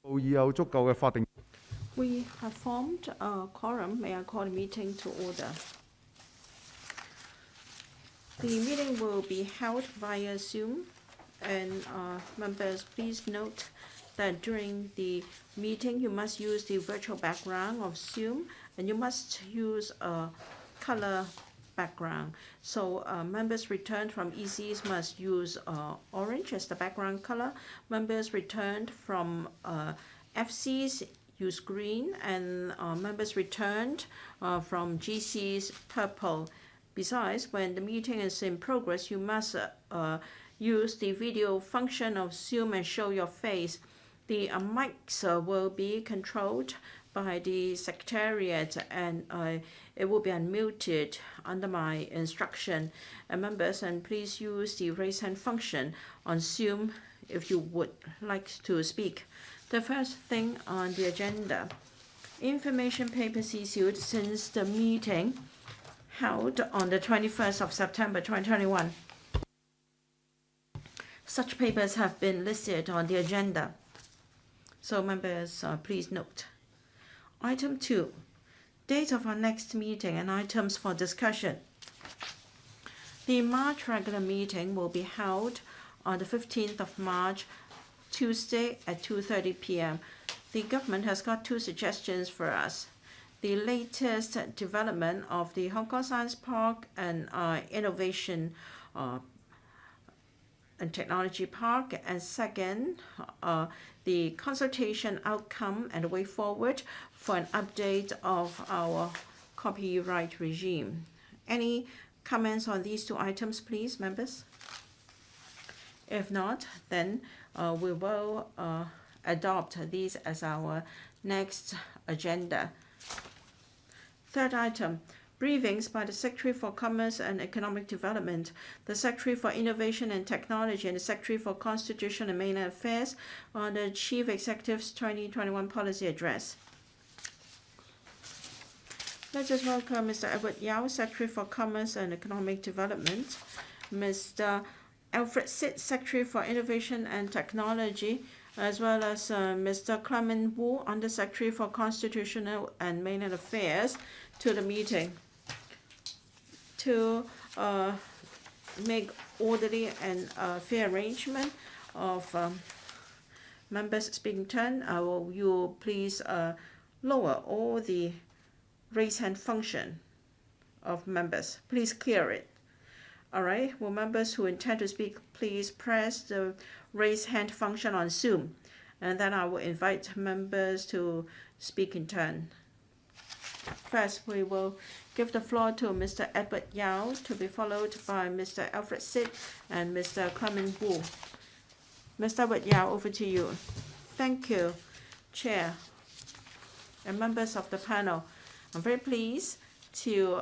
We have formed a quorum. May I call the meeting to order? The meeting will be held via Zoom, and members, please note that during the meeting you must use the virtual background of Zoom, and you must use a color background. So members returned from ECs must use orange as the background color. Members returned from FCs use green, and members returned from GCs purple. Besides, when the meeting is in progress, you must use the video function of Zoom and show your face. The mics will be controlled by the secretariat, and it will be unmuted under my instruction. And members, and please use the raise hand function on Zoom if you would like to speak. The first thing on the agenda, information papers issued since the meeting held on the 21st of September 2021. Such papers have been listed on the agenda. So members, please note. Item 2, date of our next meeting and items for discussion. The March regular meeting will be held on the 15th of March, Tuesday at 2:30 p.m. The government has got two suggestions for us. The latest development of the Hong Kong Science Park and Innovation and Technology Park, and second, the consultation outcome and the way forward for an update of our copyright regime. Any comments on these two items, please, members? If not, then we will adopt these as our next agenda. Third item, briefings by the Secretary for Commerce and Economic Development, the Secretary for Innovation and Technology, and the Secretary for Constitution and Mainland Affairs on the Chief Executive's 2021 Policy Address. Let us welcome Mr. Edward Yao, Secretary for Commerce and Economic Development, Mr. Alfred Sit, Secretary for Innovation and Technology, as well as Mr. Clement Wu, Undersecretary for Constitutional and Mainland Affairs, to the meeting. To make orderly and fair arrangement of members' speaking turn, will you please lower all the raise hand function of members. Please clear it. All right, will members who intend to speak please press the raise hand function on Zoom, and then I will invite members to speak in turn. First, we will give the floor to Mr. Edward Yao, to be followed by Mr. Alfred Sit and Mr. Clement Wu. Mr. Edward Yao, over to you. Thank you, Chair and members of the panel. I'm very pleased to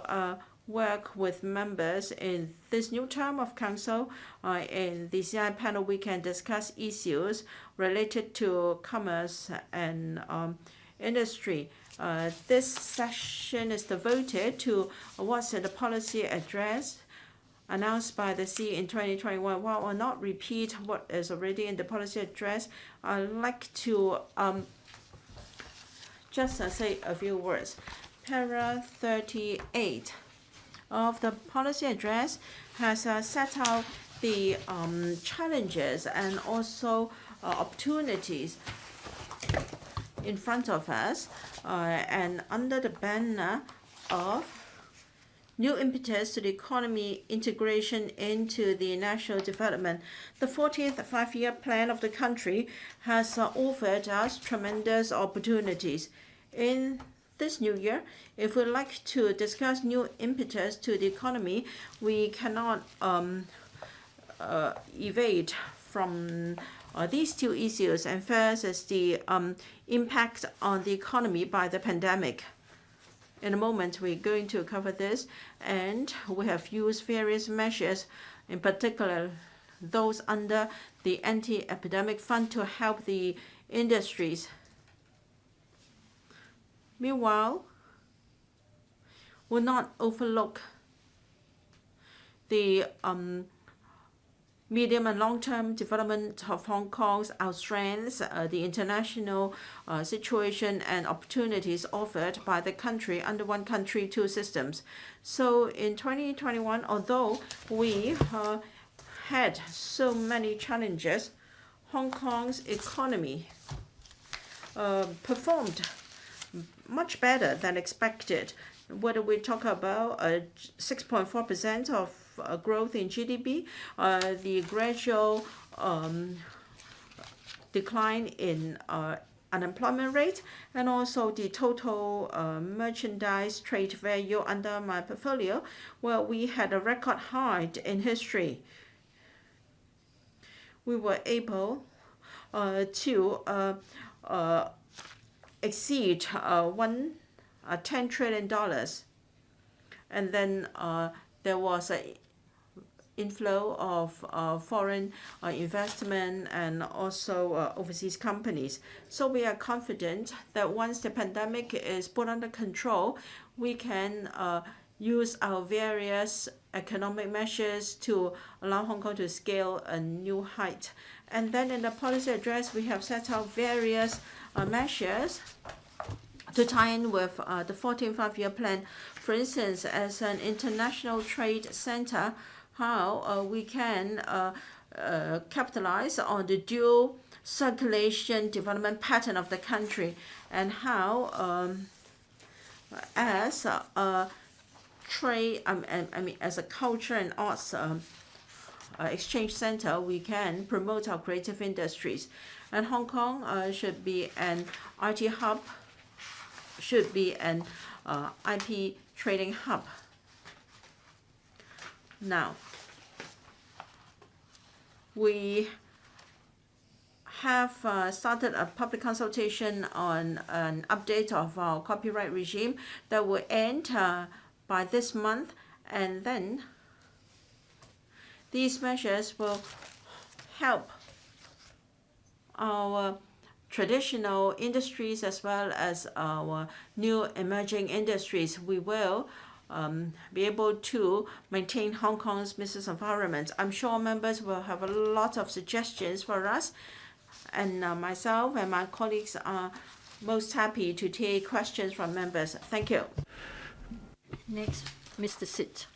work with members in this new term of council. In the CI panel, we can discuss issues related to commerce and industry. This session is devoted to what's in the policy address announced by the CE in 2021. While I will not repeat what is already in the policy address, I'd like to just say a few words. Para 38 of the policy address has set out the challenges and also opportunities in front of us, and under the banner of new impetus to the economy integration into the national development. The 14th five-year plan of the country has offered us tremendous opportunities. In this new year, if we'd like to discuss new impetus to the economy, we cannot evade from these two issues. And first is the impact on the economy by the pandemic. In a moment, we're going to cover this, and we have used various measures, in particular those under the anti-epidemic fund, to help the industries. Meanwhile, we'll not overlook the medium and long-term development of Hong Kong's, our strengths, the international situation and opportunities offered by the country under one country, two systems. So in 2021, although we had so many challenges, Hong Kong's economy performed much better than expected. Whether we talk about 6.4% of growth in GDP, the gradual decline in unemployment rate, and also the total merchandise trade value under my portfolio, well, we had a record high in history. We were able to exceed $10 trillion, and then there was an inflow of foreign investment and also overseas companies. So we are confident that once the pandemic is put under control, we can use our various economic measures to allow Hong Kong to scale a new height. And then in the policy address, we have set out various measures to tie in with the 14th Five-Year Plan. For instance, as an international trade center, how we can capitalize on the dual circulation development pattern of the country, and how as a trade, as a culture and arts exchange center, we can promote our creative industries. And Hong Kong should be an IT hub, should be an IP trading hub. Now, we have started a public consultation on an update of our copyright regime that will end by this month, and then these measures will help our traditional industries as well as our new emerging industries. We will be able to maintain Hong Kong's business environment. I'm sure members will have a lot of suggestions for us, and myself and my colleagues are most happy to take questions from members. Thank you. Next, Mr. Sit.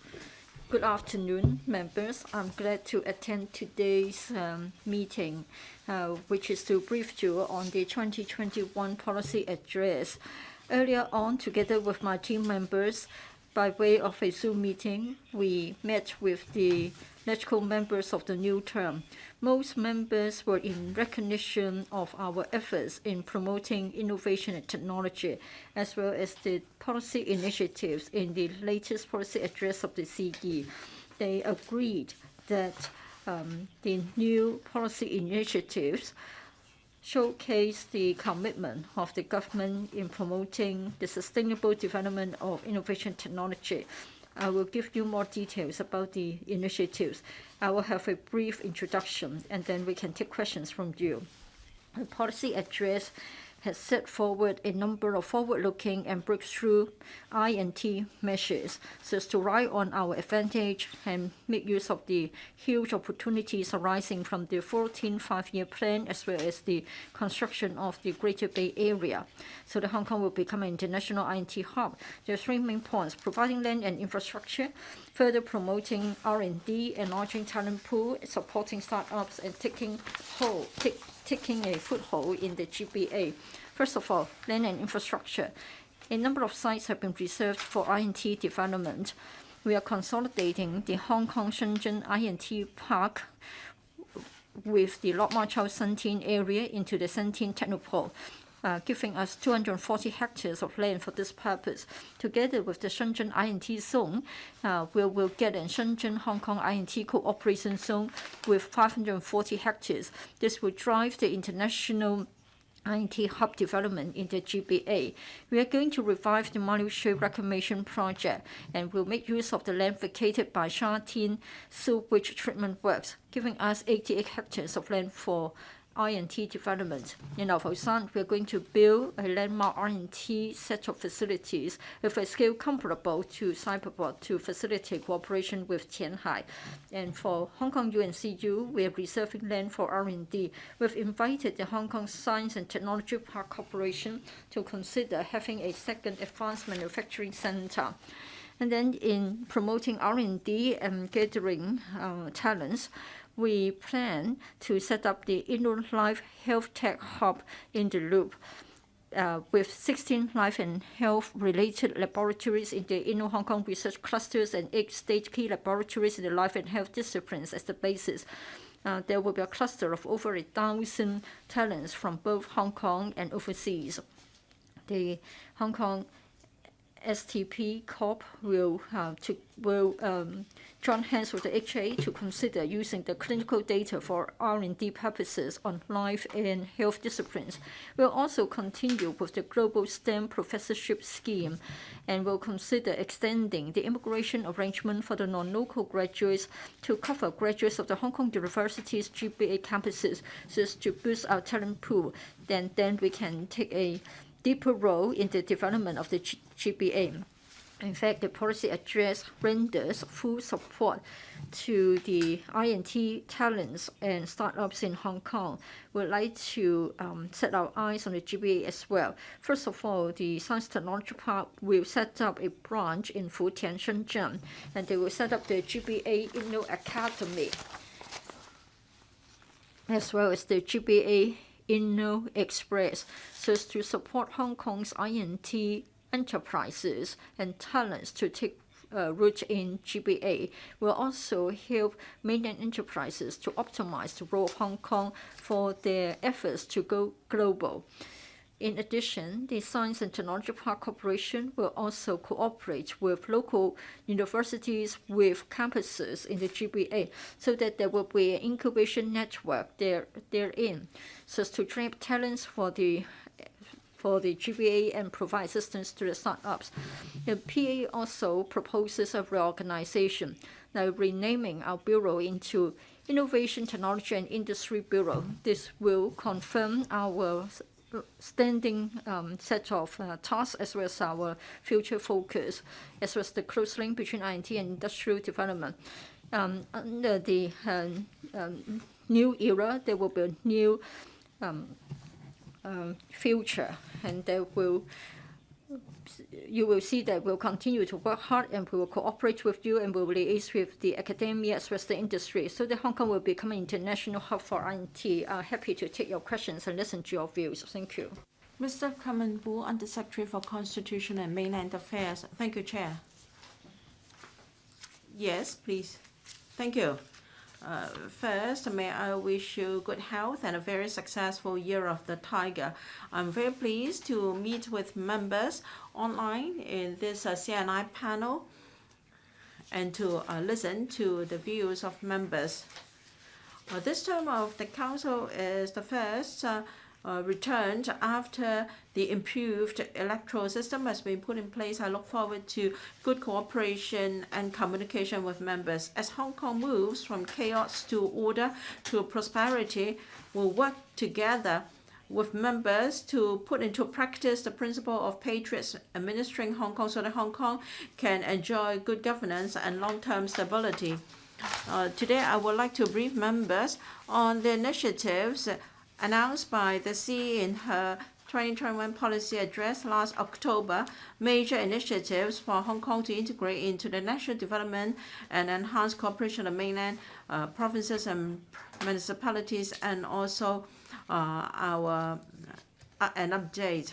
Good afternoon, members. I'm glad to attend today's meeting, which is to brief you on the 2021 policy address. Earlier on, together with my team members, by way of a Zoom meeting, we met with the logical members of the new term. Most members were in recognition of our efforts in promoting innovation and technology, as well as the policy initiatives in the latest policy address of the CE. They agreed that the new policy initiatives showcase the commitment of the government in promoting the sustainable development of innovation technology. I will give you more details about the initiatives. I will have a brief introduction, and then we can take questions from you. The policy address has set forward a number of forward-looking and breakthrough I&T measures so as to ride on our advantage and make use of the huge opportunities arising from the 14th Five-Year Plan, as well as the construction of the Greater Bay Area. So that Hong Kong will become an international I&T hub. There are three main points: providing land and infrastructure, further promoting R&D, enlarging talent pool, supporting startups, and taking a foothold in the GBA. First of all, land and infrastructure. A number of sites have been reserved for I&T development. We are consolidating the Hong Kong-Shenzhen I&T Park with the Lok Ma Chau Shentin area into the Shentin Technopole, giving us 240 hectares of land for this purpose. Together with the Shenzhen I&T Zone, we will get a Shenzhen Hong Kong I&T Cooperation Zone with 540 hectares. This will drive the international I&T hub development in the GBA. We are going to revive the Malaysia Reclamation Project and will make use of the land vacated by Sha Tin Sewage Treatment Works, giving us 88 hectares of land for R&T development. In Alfosan, we are going to build a landmark R&T set of facilities with a scale comparable to Cyberport to facilitate cooperation with Tianhai. And for Hong Kong UNCU, we are reserving land for R&D. We've invited the Hong Kong Science and Technology Park Corporation to consider having a second advanced manufacturing center. And then in promoting R&D and gathering talents, we plan to set up the InnoLife Health Tech Hub in the Loop with 16 life and health-related laboratories in the Inno-Hong Kong research clusters and 8 state key laboratories in the life and health disciplines as the basis. There will be a cluster of over 1,000 talents from both Hong Kong and overseas. The Hong Kong STP Corp will join hands with the HA to consider using the clinical data for R&D purposes on life and health disciplines. We'll also continue with the Global STEM Professorship Scheme and will consider extending the immigration arrangement for the non-local graduates to cover graduates of the Hong Kong University's GBA campuses so as to boost our talent pool. Then we can take a deeper role in the development of the GBA. In fact, the policy address renders full support to the R&T talents and startups in Hong Kong. We'd like to set our eyes on the GBA as well. First of all, the Science Technology Park will set up a branch in Futian, Shenzhen, and they will set up the GBA Inno Academy, as well as the GBA Inno Express, so as to support Hong Kong's R&T enterprises and talents to take root in GBA. Will also help mainland enterprises to optimize the role of Hong Kong for their efforts to go global. In addition, the Science and Technology Park Corporation will also cooperate with local universities with campuses in the GBA so that there will be an incubation network therein, so as to train talents for the GBA and provide assistance to the startups. The PA also proposes a reorganization, now renaming our bureau into Innovation, Technology and Industry Bureau. This will confirm our standing set of tasks as well as our future focus, as well as the close link between R&T and industrial development. Under the new era, there will be a new future, and you will see that we'll continue to work hard and we will cooperate with you and we will liaise with the academia as well as the industry so that Hong Kong will become an international hub for R&T. Happy to take your questions and listen to your views. Thank you. Mr. Clement Wu, Undersecretary for Constitution and Mainland Affairs. Thank you, Chair. Yes, please. Thank you. First, may I wish you good health and a very successful Year of the Tiger. I'm very pleased to meet with members online in this CNI panel and to listen to the views of members. This term of the Council is the first returned after the improved electoral system has been put in place. I look forward to good cooperation and communication with members. As Hong Kong moves from chaos to order to prosperity, we'll work together with members to put into practice the principle of patriots administering Hong Kong so that Hong Kong can enjoy good governance and long-term stability. Today, I would like to brief members on the initiatives announced by the CE in her 2021 policy address last October, major initiatives for Hong Kong to integrate into the national development and enhance cooperation of mainland provinces and municipalities, and also an update.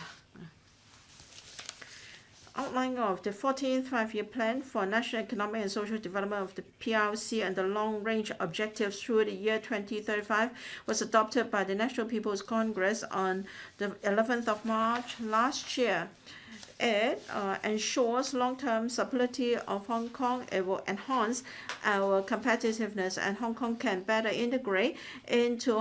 Outline of the 14th five-year plan for national economic and social development of the PRC and the long-range objectives through the year 2035 was adopted by the National People's Congress on the 11th of March last year. It ensures long-term stability of Hong Kong. It will enhance our competitiveness, and Hong Kong can better integrate into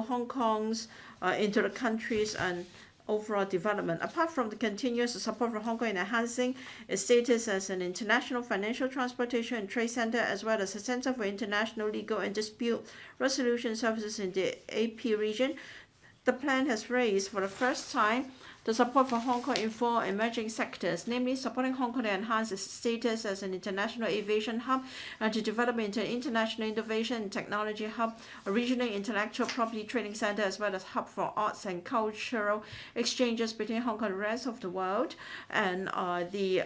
into the country's and overall development. Apart from the continuous support for Hong Kong in enhancing its status as an international financial, transportation and trade center, as well as a center for international legal and dispute resolution services in the AP region, The plan has raised for the first time the support for Hong Kong in 4 emerging sectors, namely supporting Hong Kong to enhance its status as an international aviation hub and to develop into an international innovation and technology hub, a regional intellectual property trading center, as well as hub for arts and cultural exchanges between Hong Kong and the rest of the world. And the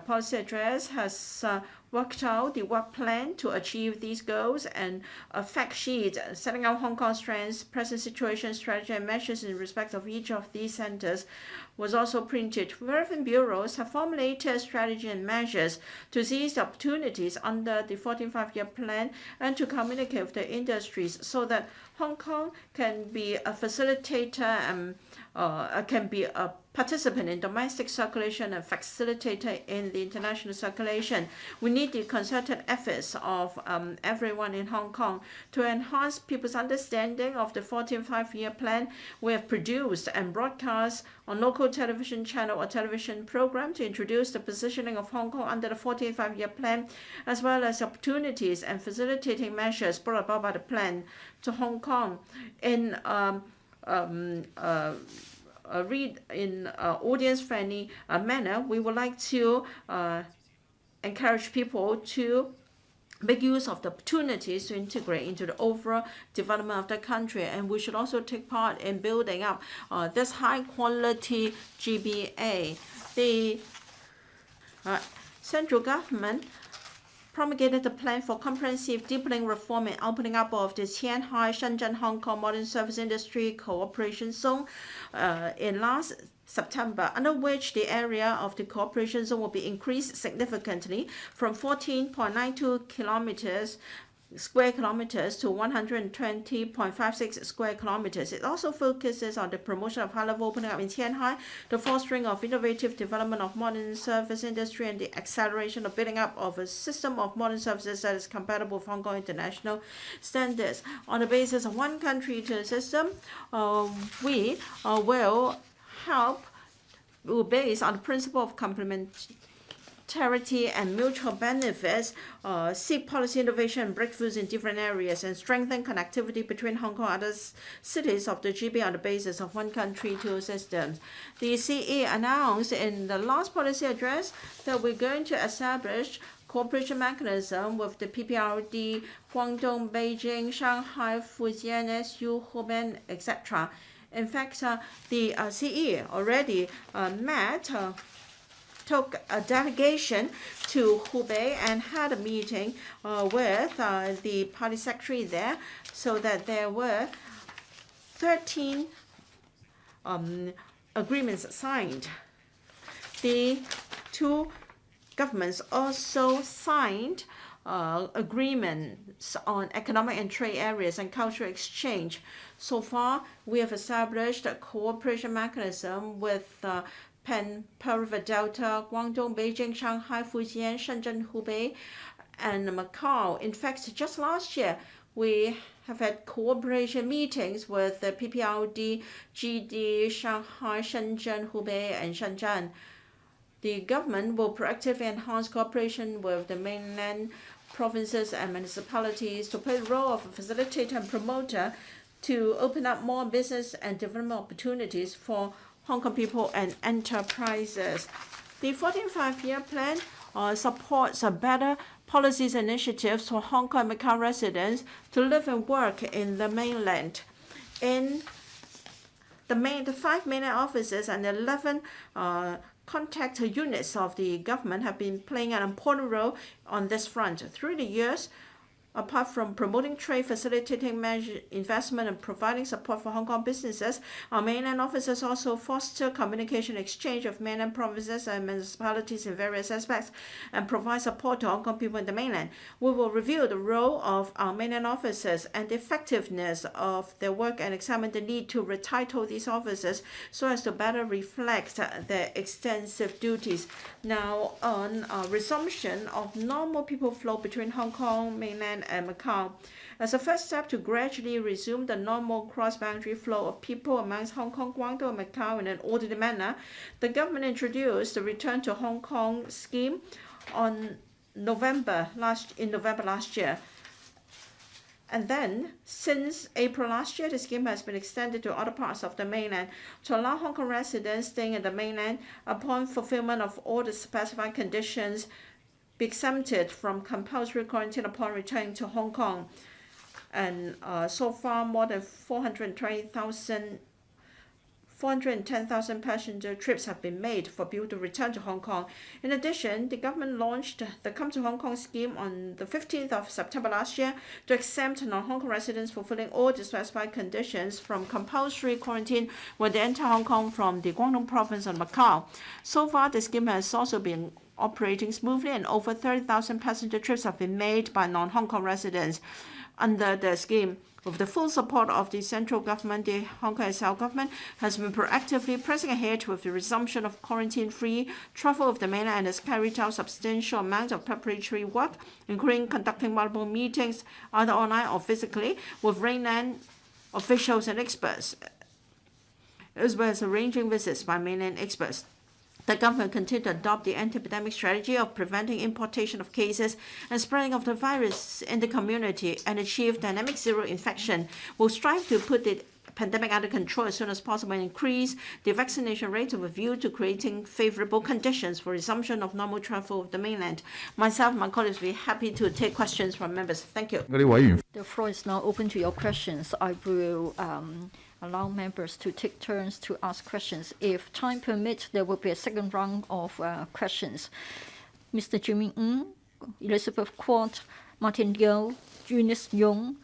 policy address has worked out the work plan to achieve these goals, and a fact sheet setting out Hong Kong's strengths, present situation, strategy, and measures in respect of each of these centers was also printed. Relevant bureaus have formulated strategy and measures to seize the opportunities under the 14th Five-Year Plan and to communicate with the industries so that Hong Kong can be a facilitator and can be a participant in domestic circulation and facilitator in the international circulation. We need the concerted efforts of everyone in Hong Kong to enhance people's understanding of the 14th Five-Year Plan. We have produced and broadcast on local television channel or television program to introduce the positioning of Hong Kong under the 14th Five-Year Plan, as well as opportunities and facilitating measures brought about by the plan to Hong Kong in audience-friendly manner. We would like to encourage people to make use of the opportunities to integrate into the overall development of the country, and we should also take part in building up this high-quality GBA. The central government promulgated the plan for comprehensive deepening reform and opening up of the Qianhai, Shenzhen, Hong Kong Modern Service Industry Cooperation Zone in last September, under which the area of the cooperation zone will be increased significantly from 14.92 square kilometers to 120.56 square kilometers. It also focuses on the promotion of high-level opening up in Qianhai, the fostering of innovative development of modern service industry, and the acceleration of building up of a system of modern services that is compatible with Hong Kong international standards. On the basis of one country to system, we will based on the principle of complementarity and mutual benefits, seek policy innovation and breakthroughs in different areas, and strengthen connectivity between Hong Kong and other cities of the GB on the basis of one country, two systems. The CE announced in the last policy address that we're going to establish cooperation mechanism with the PPRD, Guangdong, Beijing, Shanghai, Fujian, SU, Hubei, etc. In fact, the CE already took a delegation to Hubei and had a meeting with the party secretary there, so that there were 13 agreements signed. The two governments also signed agreements on economic and trade areas and cultural exchange. So far, we have established a cooperation mechanism with Pearl River Delta, Guangdong, Beijing, Shanghai, Fujian, Shenzhen, Hubei, and Macau. In fact, just last year, we have had cooperation meetings with the PPRD, GD, Shanghai, Shenzhen, Hubei, and Shenzhen. The government will proactively enhance cooperation with the mainland provinces and municipalities to play the role of a facilitator and promoter to open up more business and development opportunities for Hong Kong people and enterprises. The 14th Five-Year Plan supports better policies and initiatives for Hong Kong and Macau residents to live and work in the mainland. In the 5 mainland offices and 11 contact units of the government have been playing an important role on this front. Through the years, apart from promoting trade, facilitating investment, and providing support for Hong Kong businesses, our mainland offices also foster communication exchange of mainland provinces and municipalities in various aspects and provide support to Hong Kong people in the mainland. We will review the role of our mainland offices and the effectiveness of their work and examine the need to retitle these offices so as to better reflect their extensive duties. Now, on resumption of normal people flow between Hong Kong, mainland, and Macau. As a first step to gradually resume the normal cross-boundary flow of people amongst Hong Kong, Guangdong, and Macau in an orderly manner, the government introduced the Return to Hong Kong scheme in November last year. And then, since April last year, the scheme has been extended to other parts of the mainland to allow Hong Kong residents staying in the mainland, upon fulfillment of all the specified conditions, be exempted from compulsory quarantine upon returning to Hong Kong. And so far, more than 410,000 passenger trips have been made for people to return to Hong Kong. In addition, the government launched the Come to Hong Kong scheme on the 15th of September last year to exempt non-Hong Kong residents fulfilling all the specified conditions from compulsory quarantine when they enter Hong Kong from the Guangdong province and Macau. So far, the scheme has also been operating smoothly, and over 30,000 passenger trips have been made by non-Hong Kong residents. Under the scheme, with the full support of the central government, the Hong Kong SL government has been proactively pressing ahead with the resumption of quarantine-free travel of the mainland and has carried out substantial amounts of preparatory work, including conducting multiple meetings, either online or physically, with mainland officials and experts, as well as arranging visits by mainland experts. The government continued to adopt the anti-epidemic strategy of preventing importation of cases and spreading of the virus in the community and achieve dynamic zero infection. We'll strive to put the pandemic under control as soon as possible and increase the vaccination rate with a view to creating favorable conditions for resumption of normal travel of the mainland. Myself and my colleagues will be happy to take questions from members. Thank you. The floor is now open to your questions. I will allow members to take turns to ask questions. If time permits, there will be a second round of questions. Mr. Jimmy Ng, Elizabeth Quat, Martin Yeo, Eunice Yung,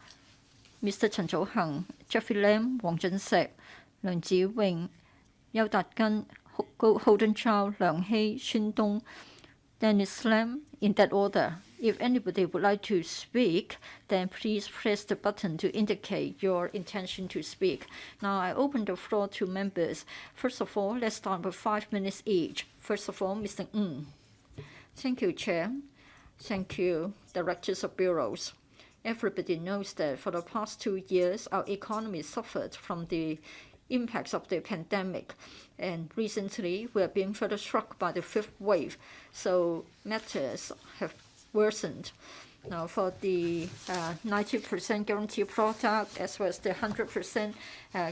Mr. Chen Zhouheng, Jeffrey Lam, Wang Zhensek, Leung Ji-wing, Yao Tat-ken, Holden Chow, Leung Hei, Shin Dong, Dennis Lam, in that order. If anybody would like to speak, then please press the button to indicate your intention to speak. Now I open the floor to members. First of all, let's start with 5 minutes each. First of all, Mr. Ng. Thank you, Chair. Thank you, Directors of Bureaus. Everybody knows that for the past 2 years, our economy suffered from the impacts of the pandemic. And recently, we are being further struck by the fifth wave. So matters have worsened. Now, for the 90% guarantee product as well as the 100%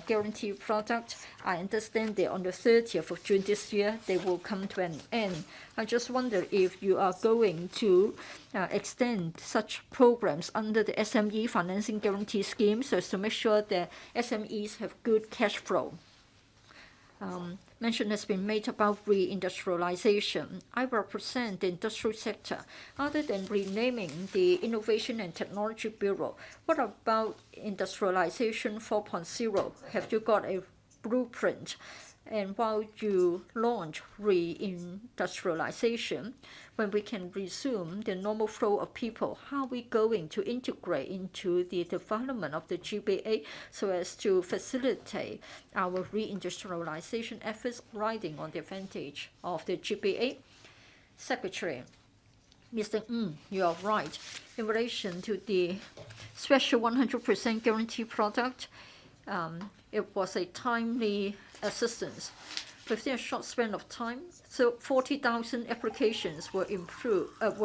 guarantee product, I understand that on the 30th of June this year, they will come to an end. I just wonder if you are going to extend such programs under the SME financing guarantee scheme so as to make sure that SMEs have good cash flow. Mention has been made about reindustrialization. I represent the industrial sector. Other than renaming the Innovation and Technology Bureau, what about industrialization 4.0? Have you got a blueprint? And while you launch reindustrialization, when we can resume the normal flow of people, how are we going to integrate into the development of the GBA so as to facilitate our reindustrialization efforts riding on the advantage of the GBA? Secretary, Mr. Ng, you are right. In relation to the special 100% guarantee product, it was a timely assistance. Within a short span of time, so 40,000 applications were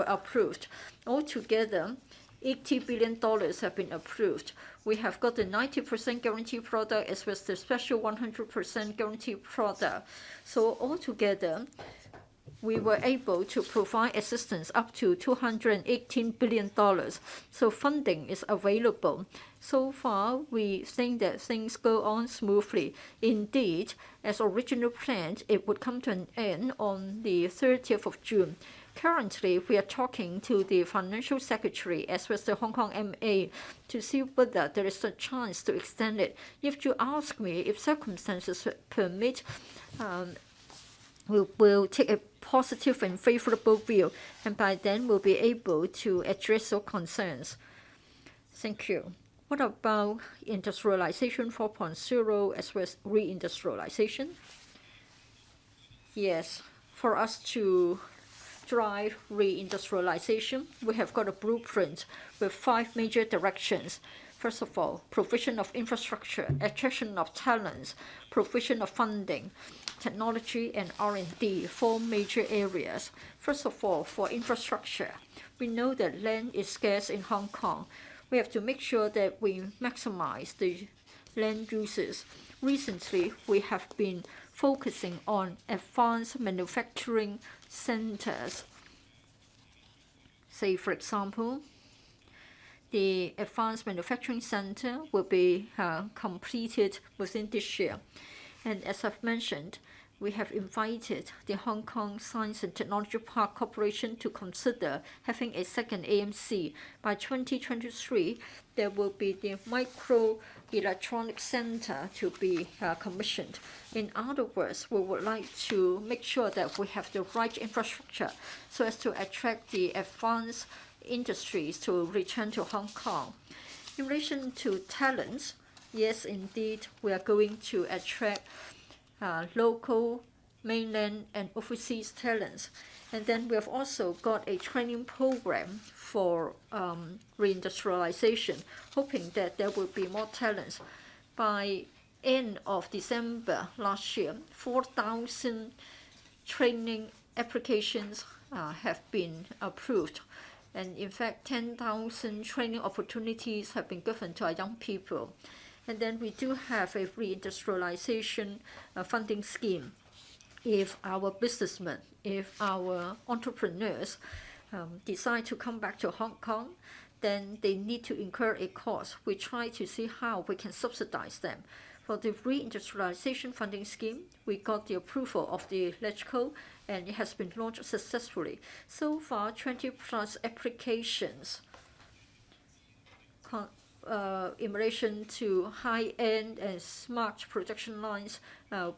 approved. Altogether, $80 billion have been approved. We have got the 90% guarantee product as well as the special 100% guarantee product. So altogether, we were able to provide assistance up to $218 billion. So funding is available. So far, we think that things go on smoothly. Indeed, as originally planned, it would come to an end on the 30th of June. Currently, we are talking to the Financial Secretary as well as the Hong Kong MA to see whether there is a chance to extend it. If you ask me, if circumstances permit, we will take a positive and favorable view, and by then we'll be able to address your concerns. Thank you. What about industrialization 4.0 as well as reindustrialization? Yes, for us to drive reindustrialization, we have got a blueprint with 5 major directions. First of all, provision of infrastructure, attraction of talents, provision of funding, technology and R&D, 4 major areas. First of all, for infrastructure, we know that land is scarce in Hong Kong. we have to make sure that we maximize the land uses. Recently, we have been focusing on advanced manufacturing centers. Say, for example, the Advanced Manufacturing Center will be completed within this year. And as I've mentioned, we have invited the Hong Kong Science and Technology Park Corporation to consider having a second AMC. By 2023, there will be the Microelectronics Center to be commissioned. In other words, we would like to make sure that we have the right infrastructure so as to attract the advanced industries to return to Hong Kong. In relation to talents, yes, indeed, we are going to attract local, mainland, and overseas talents. And then we have also got a training program for reindustrialization, hoping that there will be more talents. By end of December last year, 4,000 training applications have been approved. And in fact, 10,000 training opportunities have been given to our young people. And then we do have a reindustrialization funding scheme. If our businessmen, if our entrepreneurs decide to come back to Hong Kong, then they need to incur a cost. We try to see how we can subsidize them. For the reindustrialization funding scheme, we got the approval of the LegCo, and it has been launched successfully. So far, 20 plus applications in relation to high-end and smart production lines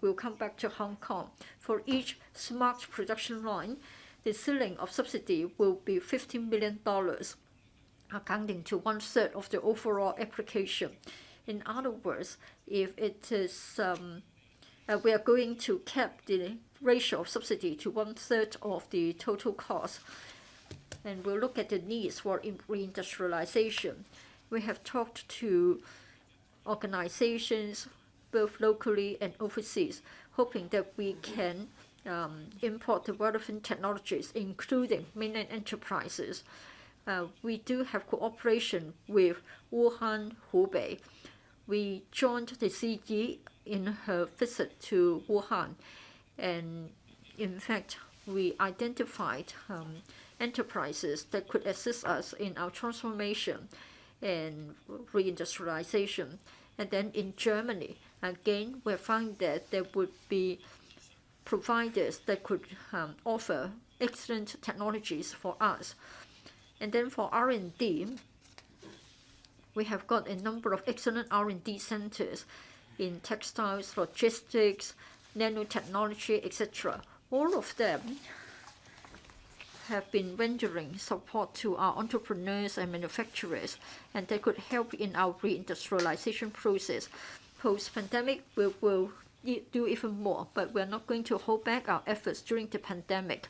will come back to Hong Kong. For each smart production line, the ceiling of subsidy will be $15 million, accounting to 1/3 of the overall application. In other words, if it is, we are going to cap the ratio of subsidy to 1/3 of the total cost, and we'll look at the needs for reindustrialization. We have talked to organizations, both locally and overseas, hoping that we can import the relevant technologies, including mainland enterprises. We do have cooperation with Wuhan, Hubei. We joined the CE in her visit to Wuhan, and in fact, we identified enterprises that could assist us in our transformation and reindustrialization. And then in Germany, again, we found that there would be providers that could offer excellent technologies for us. And then for R&D, we have got a number of excellent R&D centers in textiles, logistics, nanotechnology, etc. All of them have been rendering support to our entrepreneurs and manufacturers, and they could help in our reindustrialization process. Post-pandemic, we will do even more, but we're not going to hold back our efforts during the pandemic.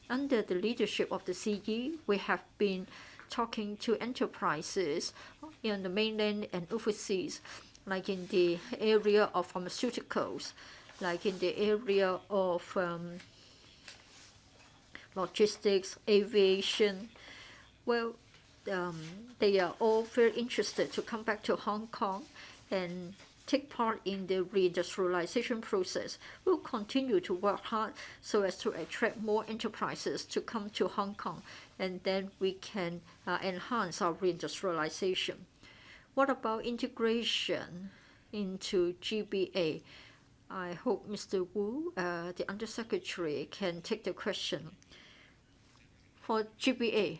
Under the leadership of the CE, we have been talking to enterprises in the mainland and overseas, like in the area of pharmaceuticals, like in the area of logistics, aviation. Well, they are all very interested to come back to Hong Kong and take part in the reindustrialization process. We'll continue to work hard so as to attract more enterprises to come to Hong Kong, and then we can enhance our reindustrialization. What about integration into GBA? I hope Mr. Wu, the Undersecretary, can take the question. For GBA,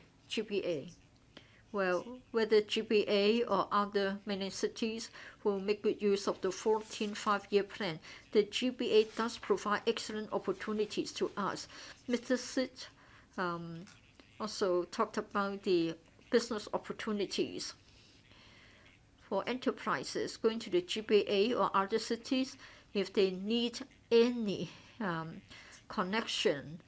well, whether GBA or other mainland cities will make good use of the 14th five-year plan, the GBA does provide excellent opportunities to us. Mr. Sit also talked about the business opportunities. For enterprises going to the GBA or other cities, if they need any connection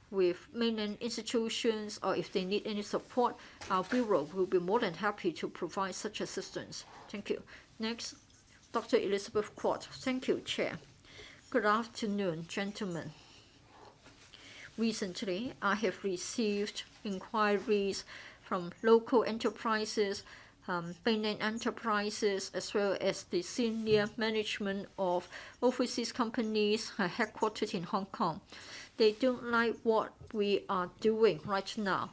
with mainland institutions, or if they need any support, our Bureau will be more than happy to provide such assistance. Thank you. Next, Dr. Elizabeth Kwok. Thank you, Chair. Good afternoon, gentlemen. Recently, I have received inquiries from local enterprises mainland enterprises as well as the senior management of overseas companies headquartered in Hong Kong. They don't like what we are doing right now.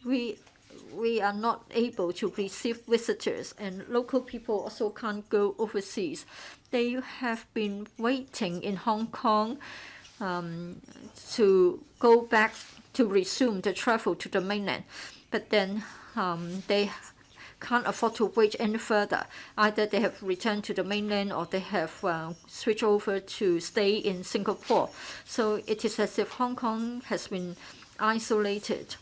We are not able to receive visitors, and local people also can't go overseas. They have been waiting in Hong Kong to go back to resume the travel to the mainland, but then they can't afford to wait any further. Either they have returned to the mainland or they have switched over to stay in Singapore. So it is as if Hong Kong has been isolated.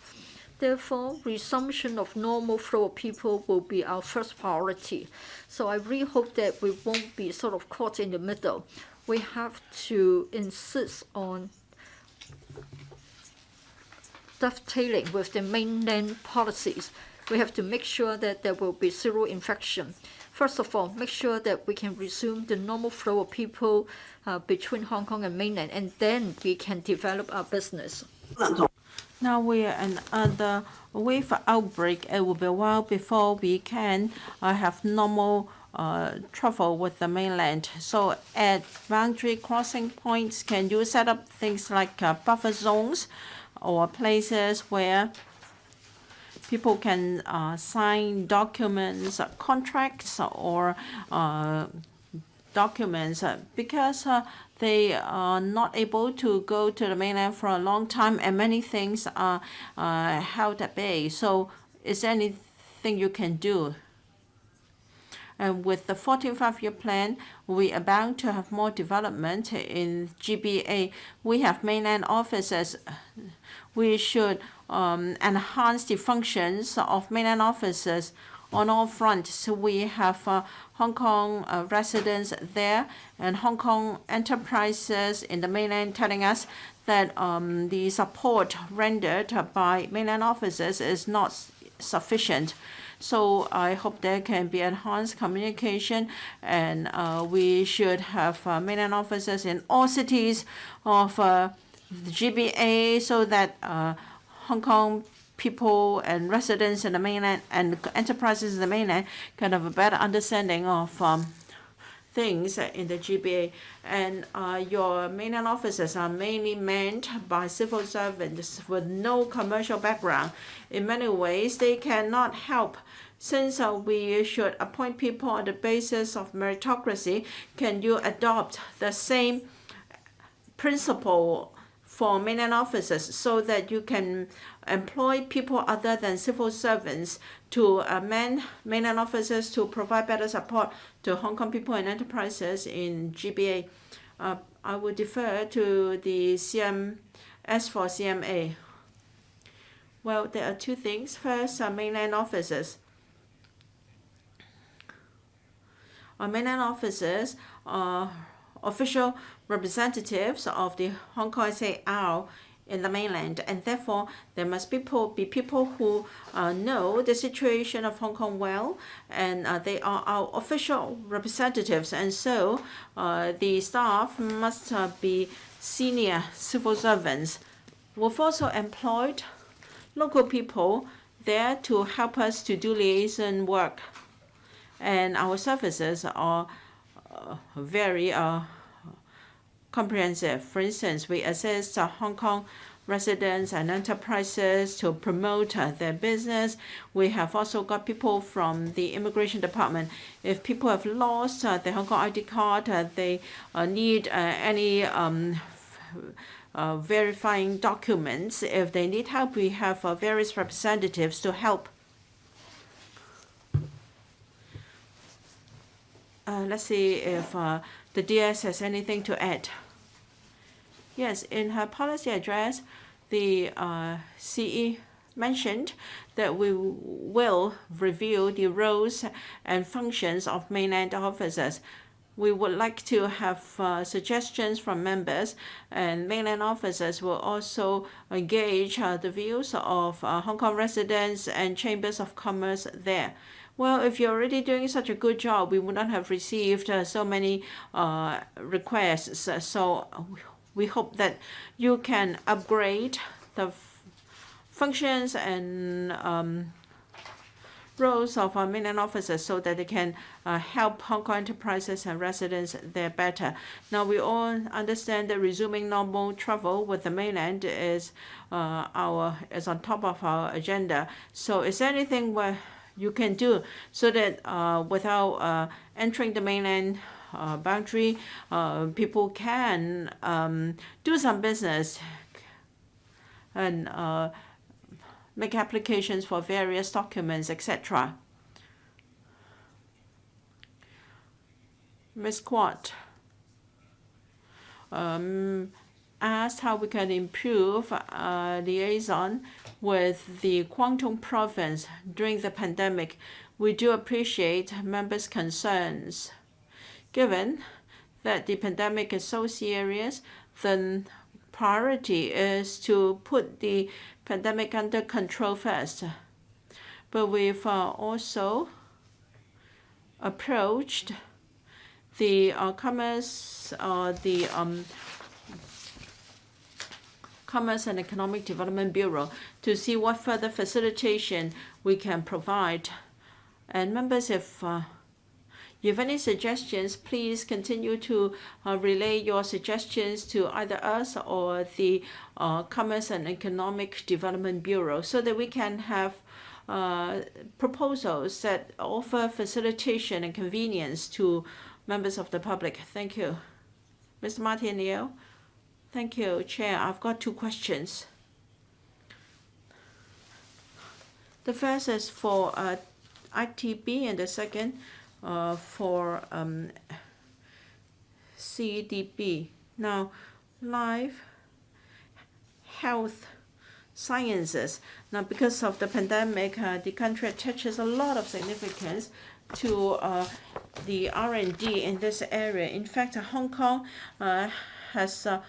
Therefore, resumption of normal flow of people will be our first priority. So I really hope that we won't be sort of caught in the middle. We have to insist on dovetailing with the mainland policies. We have to make sure that there will be zero infection. First of all, make sure that we can resume the normal flow of people between Hong Kong and mainland, and then we can develop our business. Now we are another wave outbreak. It will be a while before we can have normal travel with the mainland. So at boundary crossing points, can you set up things like buffer zones or places where people can sign documents, contracts, or documents because they are not able to go to the mainland for a long time, and many things are held at bay. So is there anything you can do? And with the 14th five-year plan, we are bound to have more development in GBA. We have mainland offices. We should enhance the functions of mainland offices on all fronts. So we have Hong Kong residents there and Hong Kong enterprises in the mainland telling us that the support rendered by mainland offices is not sufficient. So I hope there can be enhanced communication, and we should have mainland offices in all cities of the GBA so that Hong Kong people and residents in the mainland and enterprises in the mainland can have a better understanding of things in the GBA. And your mainland offices are mainly manned by civil servants with no commercial background. In many ways, they cannot help. Since we should appoint people on the basis of meritocracy, can you adopt the same principle for mainland offices so that you can employ people other than civil servants to man mainland offices to provide better support to Hong Kong people and enterprises in GBA? I would defer to the CMS for CMA. Well, there are two things. First, mainland offices. Mainland offices are official representatives of the Hong Kong SAR in the mainland, and therefore there must be people who know the situation of Hong Kong well, and they are our official representatives, and so the staff must be senior civil servants. We've also employed local people there to help us to do liaison work, and our services are very comprehensive. For instance, we assist Hong Kong residents and enterprises to promote their business. We have also got people from the immigration department. If people have lost their Hong Kong ID card, they need any verifying documents. If they need help, we have various representatives to help. Let's see if the DS has anything to add. Yes, in her policy address, the CE mentioned that we will review the roles and functions of mainland officers. We would like to have suggestions from members, and mainland officers will also engage the views of Hong Kong residents and chambers of commerce there. Well, if you're already doing such a good job, we would not have received so many requests. So we hope that you can upgrade the functions and roles of our mainland officers so that they can help Hong Kong enterprises and residents there better. Now, we all understand that resuming normal travel with the mainland is on top of our agenda. So, is there anything where you can do so that without entering the mainland boundary, people can do some business and make applications for various documents, etc. Ms. Quat asked how we can improve liaison with the Guangdong province during the pandemic. We do appreciate members' concerns. Given that the pandemic is so serious, the priority is to put the pandemic under control first. But we've also approached the Commerce and Economic Development Bureau to see what further facilitation we can provide. And members, if you have any suggestions, please continue to relay your suggestions to either us or the Commerce and Economic Development Bureau so that we can have proposals that offer facilitation and convenience to members of the public. Thank you. Mr. Martin Liu. Thank you, Chair. I've got two questions. The first is for ITB and the second for CITB. Now, life health sciences. Now, because of the pandemic, the country attaches a lot of significance to the R&D in this area. In fact, Hong Kong has a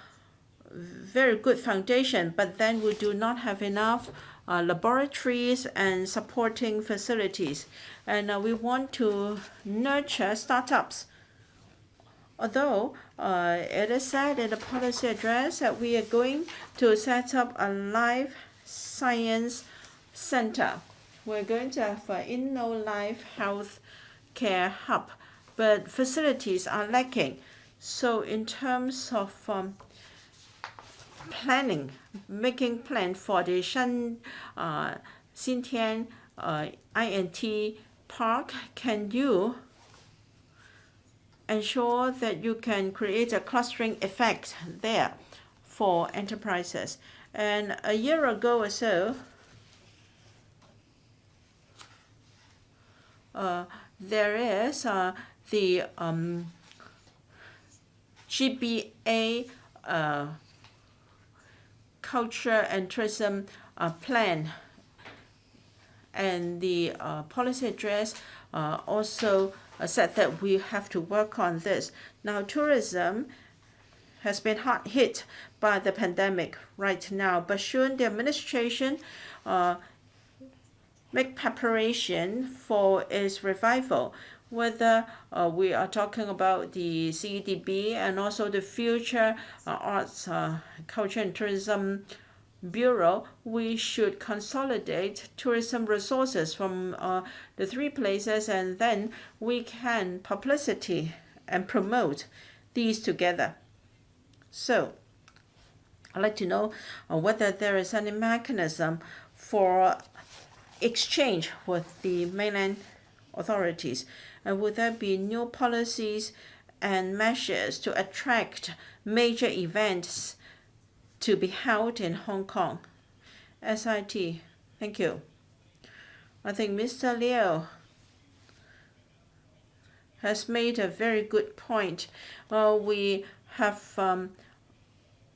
very good foundation, but then we do not have enough laboratories and supporting facilities. And we want to nurture startups. Although it is said in the policy address that we are going to set up a life science center. We're going to have an Inno-Life Health Care Hub, but facilities are lacking. So in terms of planning, making plan for the Xintian INT Park, can you ensure that you can create a clustering effect there for enterprises? And a year ago or so, there is the GBA culture and tourism plan, and the policy address also said that we have to work on this. Now, tourism has been hard hit by the pandemic right now, but shouldn't the administration make preparation for its revival? Whether we are talking about the CITB and also the future Arts, Culture and Tourism Bureau, we should consolidate tourism resources from the three places, and then we can publicity and promote these together. So I'd like to know whether there is any mechanism for exchange with the mainland authorities, and would there be new policies and measures to attract major events to be held in Hong Kong? SIT, thank you. I think Mr. Liu has made a very good point. We have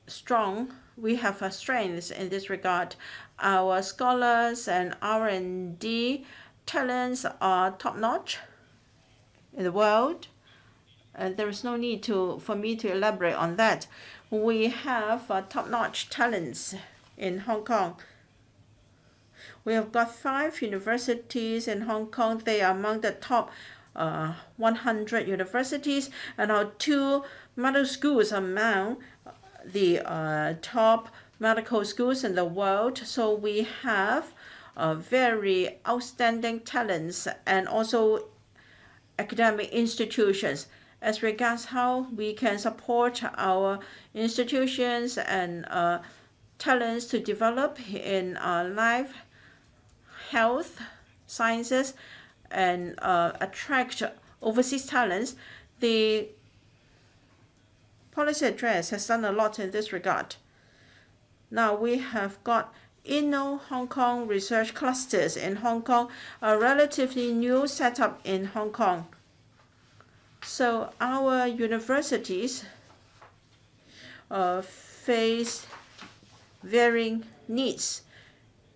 strengths in this regard. Our scholars and R&D talents are top-notch in the world, and there is no need for me to elaborate on that. We have top-notch talents in Hong Kong. We have got 5 universities in Hong Kong. They are among the top 100 universities, and our 2 medical schools are among the top medical schools in the world. So we have very outstanding talents and also academic institutions. As regards how we can support our institutions and talents to develop in life, health, sciences, and attract overseas talents, the policy address has done a lot in this regard. Now we have got Hong Kong research clusters in Hong Kong, a relatively new setup in Hong Kong. So our universities face varying needs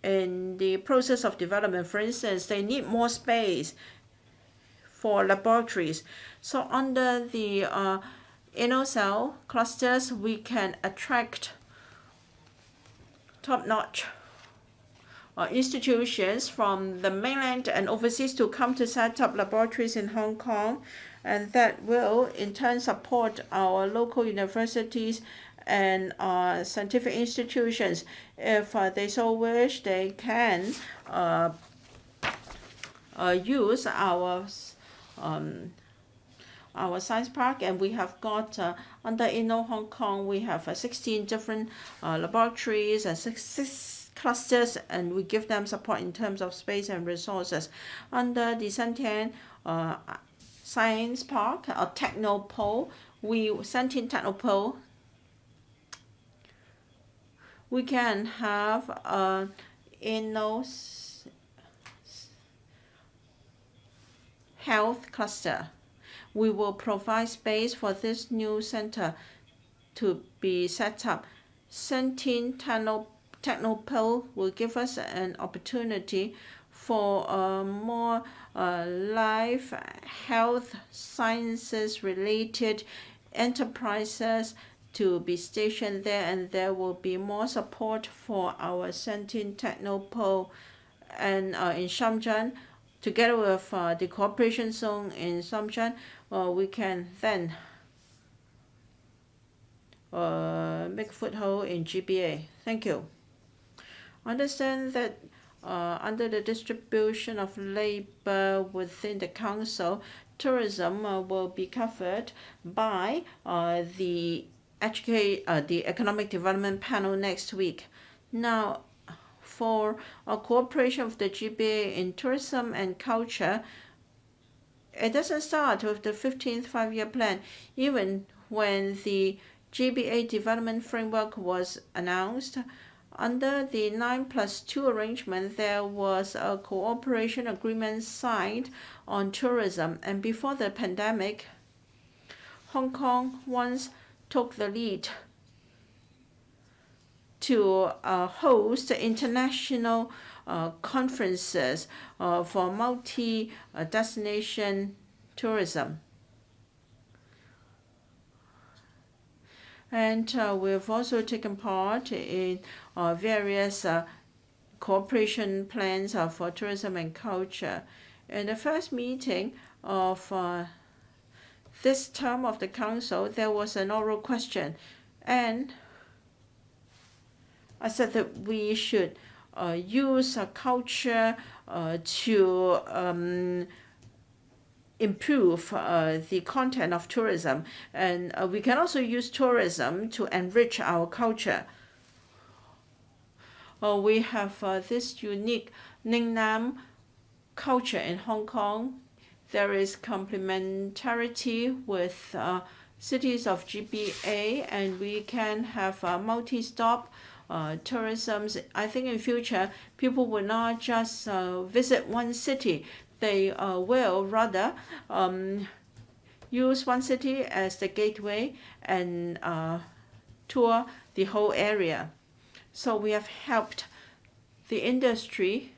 in the process of development. For instance, they need more space for laboratories. So under the cell clusters, we can attract top-notch institutions from the mainland and overseas to come to set up laboratories in Hong Kong, and that will in turn support our local universities and scientific institutions. If they so wish, they can use our science park, and we have got under Hong Kong we have 16 different laboratories and six clusters, and we give them support in terms of space and resources. Under the Shenzhen Science Park or Technopole, Shenzhen Technopole, we can have a health cluster. We will provide space for this new center to be set up. Shenzhen Technopole will give us an opportunity for more life, health, sciences related enterprises to be stationed there, and there will be more support for our Shenzhen Technopole. And in Shenzhen, together with the cooperation zone in Shenzhen, we can then make foothold in GBA. Thank you. I understand that under the distribution of labor within the council, tourism will be covered by the economic development panel next week. Now, for a cooperation with the GBA in tourism and culture, it doesn't start with the 15th five-year plan. Even when the GBA development framework was announced, under the 9+2 arrangement, there was a cooperation agreement signed on tourism. And before the pandemic, Hong Kong once took the lead to host international conferences for multi-destination tourism. And we've also taken part in various cooperation plans for tourism and culture. In the first meeting of this term of the council, there was an oral question, and I said that we should use culture to improve the content of tourism, and we can also use tourism to enrich our culture. We have this unique Ningnam culture in Hong Kong. There is complementarity with cities of GBA, and we can have multi-stop tourism. I think in future people will not just visit one city. They will rather use one city as the gateway and tour the whole area. So we have helped the industry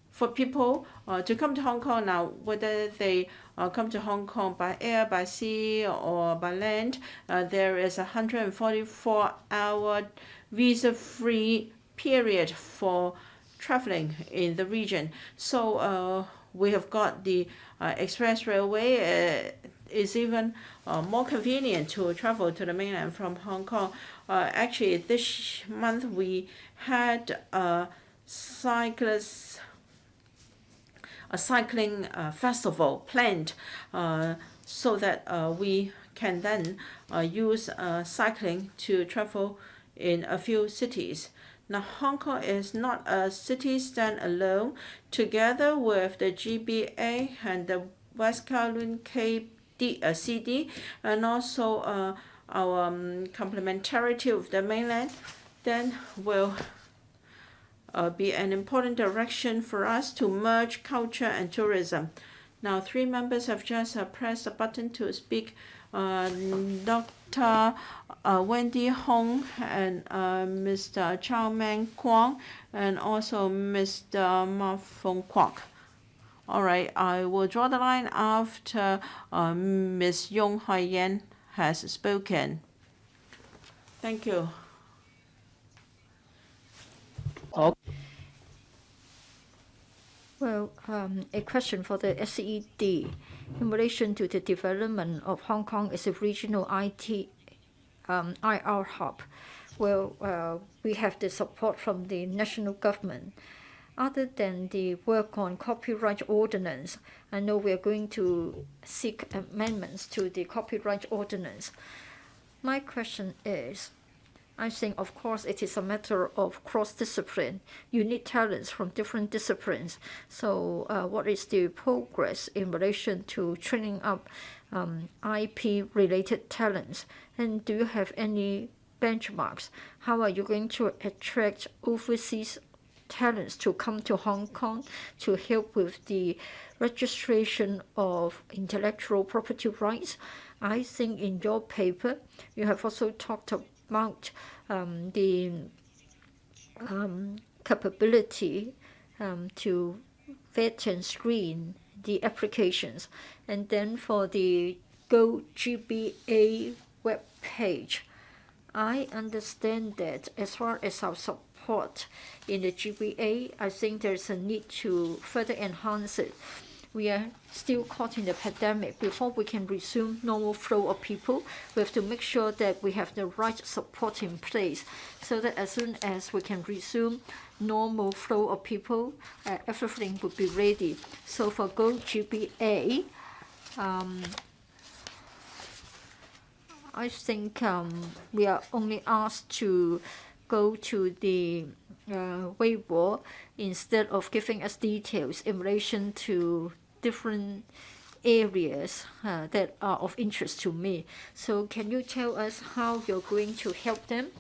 for people to come to Hong Kong now, whether they come to Hong Kong by air, by sea, or by land. There is a 144-hour visa-free period for traveling in the region. So we have got the express railway. Is even more convenient to travel to the mainland from Hong Kong. Actually, this month we had cyclists a cycling festival planned so that we can then use cycling to travel in a few cities. Now, Hong Kong is not a city stand alone. Together with the GBA and the West Kowloon CD, and also our complementarity with the mainland, then will be an important direction for us to merge culture and tourism. Now, 3 members have just pressed the button to speak. Dr. Wendy Hong and Mr. Chow Meng Kwong and also Mr. Ma Fong Kwok. All right, I will draw the line after Ms. Yong Hai Yan has spoken. Thank you. Well, a question for the SED in relation to the development of Hong Kong as a regional IR hub. Well, we have the support from the national government. Other than the work on copyright ordinance, I know we are going to seek amendments to the copyright ordinance. My question is, I think, of course, it is a matter of cross-discipline. You need talents from different disciplines. So what is the progress in relation to training up IP-related talents? And do you have any benchmarks? How are you going to attract overseas talents to come to Hong Kong to help with the registration of intellectual property rights? I think in your paper, you have also talked about the capability to vet and screen the applications. And then for the Go GBA web page, I understand that as far as our support in the GBA, I think there's a need to further enhance it. We are still caught in the pandemic. Before we can resume normal flow of people, we have to make sure that we have the right support in place so that as soon as we can resume normal flow of people, everything would be ready. So for Go GBA, I think we are only asked to go to the Weibo instead of giving us details in relation to different areas that are of interest to me. So can you tell us how you're going to help them,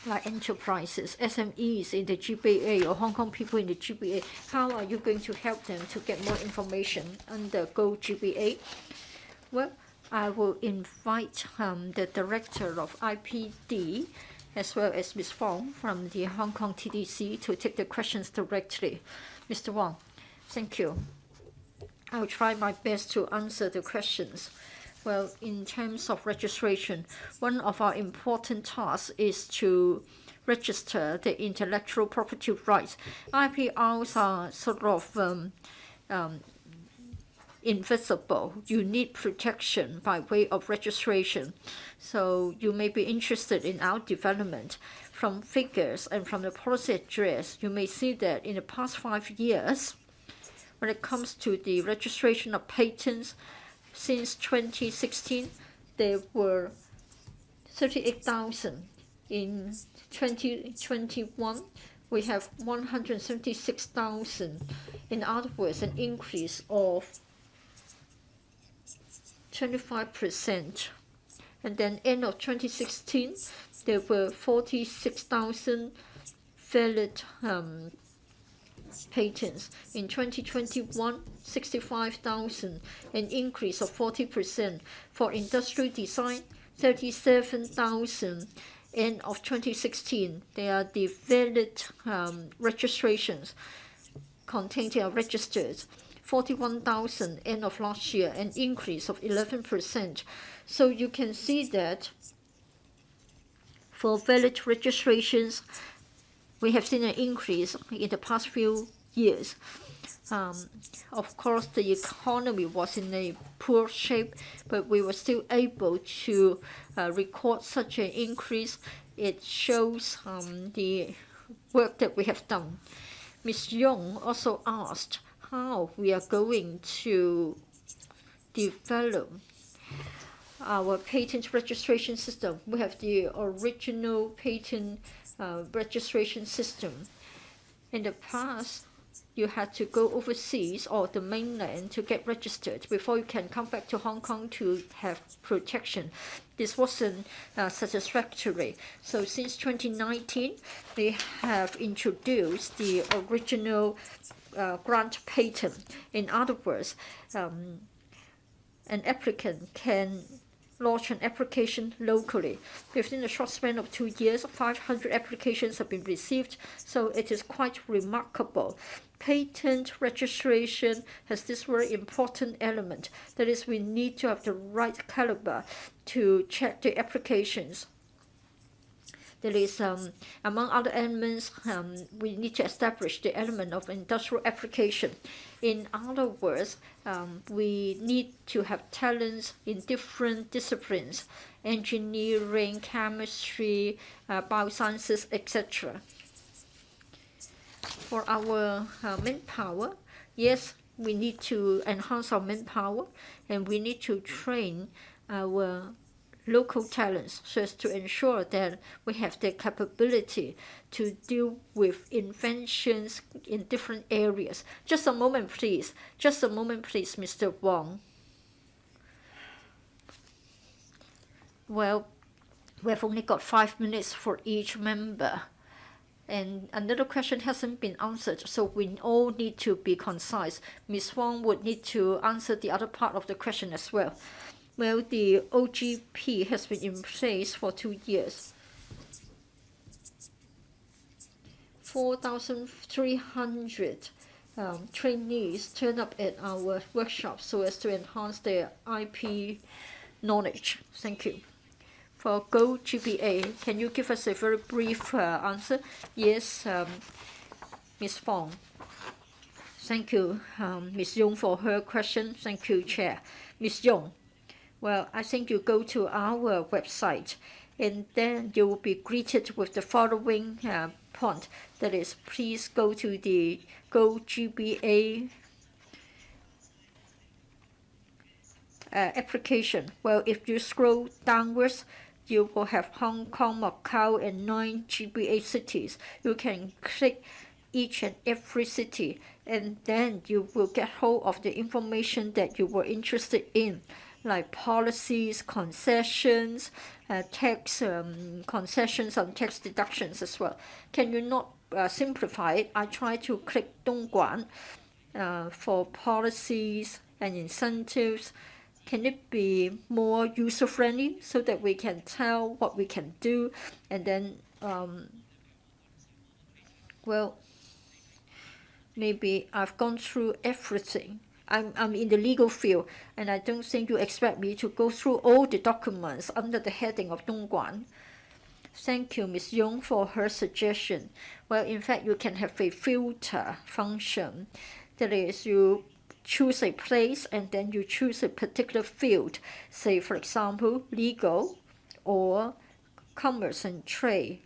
like enterprises, SMEs in the GBA or Hong Kong people in the GBA? How are you going to help them to get more information under Go GBA? Well, I will invite the director of IPD as well as Ms. Wong from the Hong Kong TDC to take the questions directly. Mr. Wong, thank you. I'll try my best to answer the questions. Well, in terms of registration, one of our important tasks is to register the intellectual property rights. IPRs are sort of invisible. You need protection by way of registration. So you may be interested in our development. From figures and from the policy address, you may see that in the past 5 years, when it comes to the registration of patents, since 2016, there were 38,000. In 2021, we have 176,000. In other words, an increase of 25%. And then end of 2016, there were 46,000 valid patents. In 2021, 65,000, an increase of 40%. For industrial design, 37,000. End of 2016, they are the valid registrations contained are registered. 41,000 end of last year, an increase of 11%. So you can see that for valid registrations, we have seen an increase in the past few years. Of course, the economy was in a poor shape, but we were still able to record such an increase. It shows the work that we have done. Ms. Young also asked how we are going to develop our patent registration system. We have the original patent registration system. In the past, you had to go overseas or the mainland to get registered before you can come back to Hong Kong to have protection. This wasn't satisfactory. So since 2019, they have introduced the original grant patent. In other words, an applicant can launch an application locally. Within a short span of 2 years, 500 applications have been received, so it is quite remarkable. Patent registration has this very important element. That is, we need to have the right caliber to check the applications. That is, among other elements, we need to establish the element of industrial application. In other words, we need to have talents in different disciplines, engineering, chemistry, biosciences, etc. For our manpower, yes, we need to enhance our manpower, and we need to train our local talents so as to ensure that we have the capability to deal with inventions in different areas. Just a moment, please. Just a moment, please, Mr. Wong. Well, we've only got 5 minutes for each member. And another question hasn't been answered, so we all need to be concise. Ms. Wong would need to answer the other part of the question as well. Well, the OGP has been in place for 2 years. 4,300 trainees turn up at our workshop so as to enhance their IP knowledge. Thank you. For Go GBA, can you give us a very brief answer? Yes, Ms. Fong. Thank you, Ms. Yong, for her question. Thank you, Chair. Ms. Yong. Well, I think you go to our website and then you will be greeted with the following point. That is, please go to the Go GBA application. Well, if you scroll downwards, you will have Hong Kong, Macau, and 9 GBA cities. You can click each and every city, and then you will get hold of the information that you were interested in, like policies, concessions, tax concessions and tax deductions as well. Can you not simplify it? I try to click Dongguan for policies and incentives. Can it be more user-friendly so that we can tell what we can do? And then, well, maybe I've gone through everything. I'm in the legal field, and I don't think you expect me to go through all the documents under the heading of Dongguan. Thank you, Ms. Yong, for her suggestion. Well, in fact, you can have a filter function. That is, you choose a place and then you choose a particular field, say, for example, legal or commerce and trade.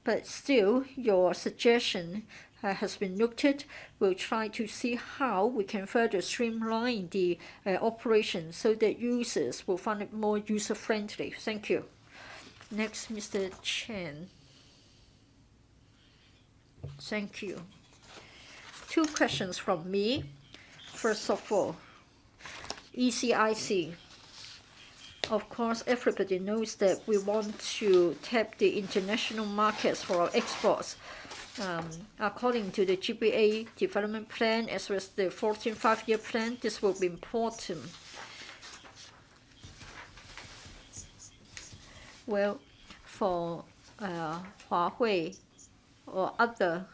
But still, your suggestion has been noted. We'll try to see how we can further streamline the operation so that users will find it more user-friendly. Thank you. Next, Mr. Chen. Thank you. 2 questions from me. First of all, ECIC. Of course, everybody knows that we want to tap the international markets for our exports. According to the GBA development plan as well as the 14th five-year plan, this will be important. Well, for Huawei or other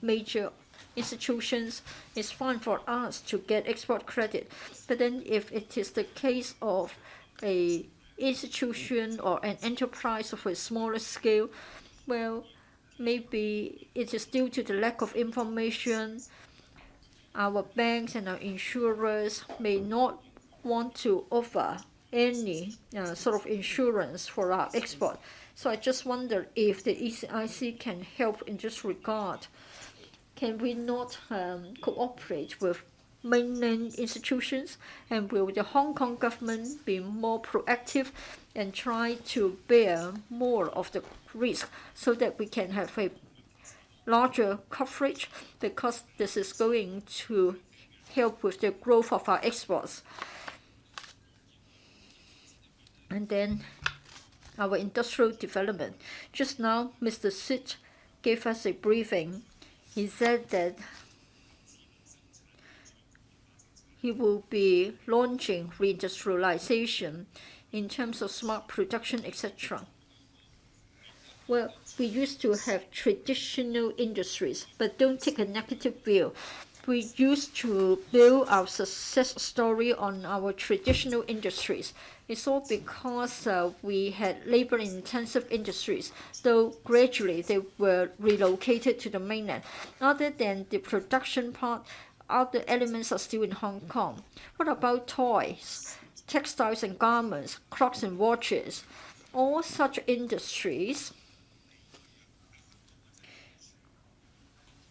major institutions, it's fine for us to get export credit. But then if it is the case of an institution or an enterprise of a smaller scale, well, maybe it is due to the lack of information. Our banks and our insurers may not want to offer any sort of insurance for our export. So I just wonder if the ECIC can help in this regard. Can we not cooperate with mainland institutions, and will the Hong Kong government be more proactive and try to bear more of the risk so that we can have a larger coverage, because this is going to help with the growth of our exports. And then our industrial development. Just now, Mr. Sit gave us a briefing. He said that he will be launching reindustrialization in terms of smart production, etc. Well, we used to have traditional industries, but don't take a negative view. We used to build our success story on our traditional industries. It's all because we had labor-intensive industries, though gradually they were relocated to the mainland. Other than the production part, other elements are still in Hong Kong. What about toys, textiles and garments, clocks and watches? All such industries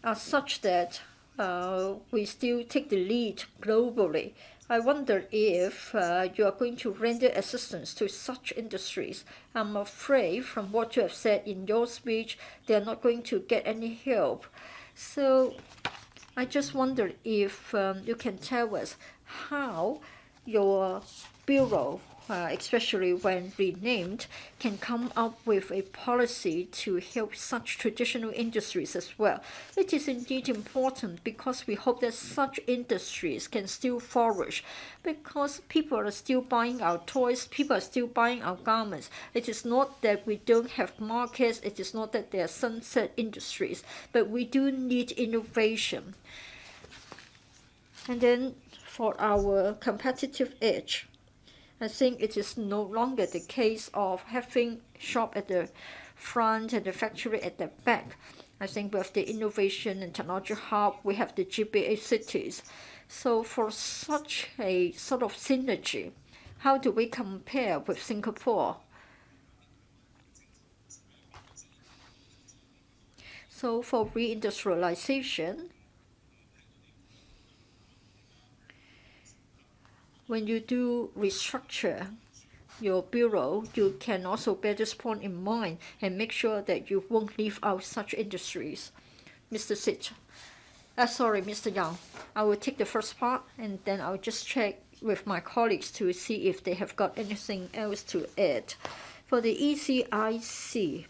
are such that we still take the lead globally. I wonder if you are going to render assistance to such industries. I'm afraid from what you have said in your speech, they are not going to get any help. So I just wonder if you can tell us how your bureau, especially when renamed, can come up with a policy to help such traditional industries as well. It is indeed important, because we hope that such industries can still flourish, because people are still buying our toys, people are still buying our garments. It is not that we don't have markets, it is not that they are sunset industries, but we do need innovation. And then for our competitive edge, I think it is no longer the case of having shop at the front and the factory at the back. I think with the innovation and technology hub, we have the GBA cities. So for such a sort of synergy, how do we compare with Singapore? So for reindustrialization, when you do restructure your bureau, you can also bear this point in mind and make sure that you won't leave out such industries. Mr. Sit. Sorry, Mr. Yang. I will take the first part, and then I'll just check with my colleagues to see if they have got anything else to add. For the ECIC,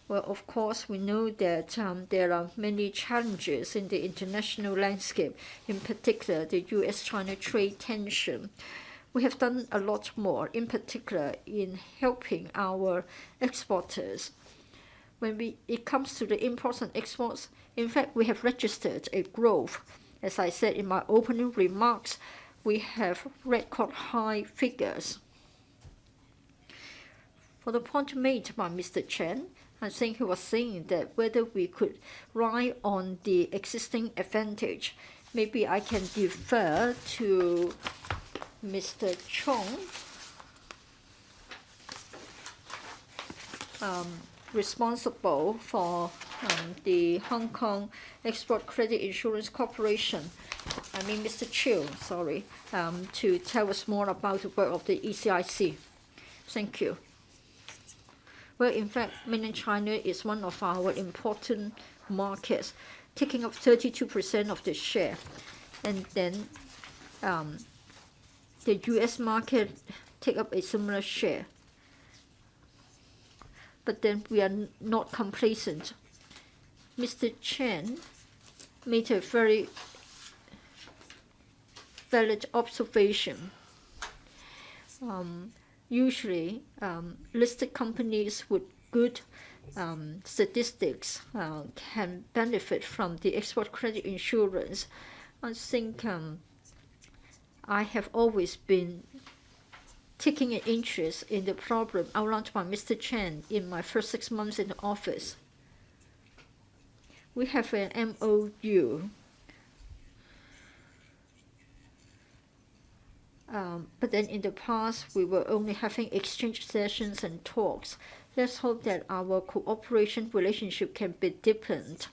well, of course, we know that there are many challenges in the international landscape, in particular the US-China trade tension. We have done a lot more, in particular in helping our exporters. When it comes to the imports and exports, in fact, we have registered a growth. As I said in my opening remarks, we have record high figures. For the point made by Mr. Chen, I think he was saying that whether we could ride on the existing advantage. Maybe I can defer to Mr. Chong, responsible for the Hong Kong Export Credit Insurance Corporation. I mean Mr. Chiu, sorry, to tell us more about the work of the ECIC. Thank you. Well, in fact, mainland China is one of our important markets, taking up 32% of the share. And then the US market take up a similar share. But then we are not complacent. Mr. Chen made a very valid observation. Usually, listed companies with good statistics can benefit from the export credit insurance. I think I have always been taking an interest in the problem outlined by Mr. Chen in my first 6 months in the office. We have an MOU. But then in the past, we were only having exchange sessions and talks. Let's hope that our cooperation relationship can be deepened,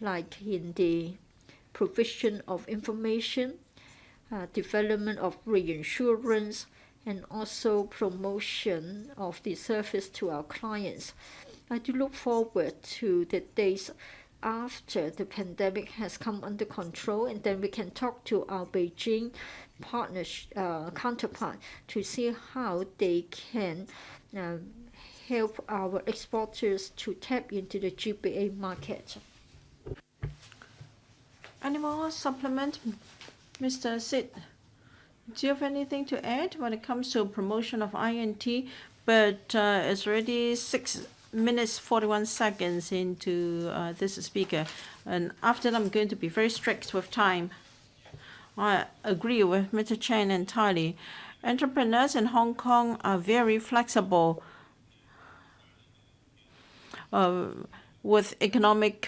like in the provision of information, development of reinsurance, and also promotion of the service to our clients. I do look forward to the days after the pandemic has come under control, and then we can talk to our Beijing counterpart to see how they can help our exporters to tap into the GBA market. Any more supplement, Mr. Sid? Do you have anything to add when it comes to promotion of INT? But it's already 6 minutes 41 seconds into this speaker, and after that I'm going to be very strict with time. I agree with Mr. Chen entirely. Entrepreneurs in Hong Kong are very flexible with economic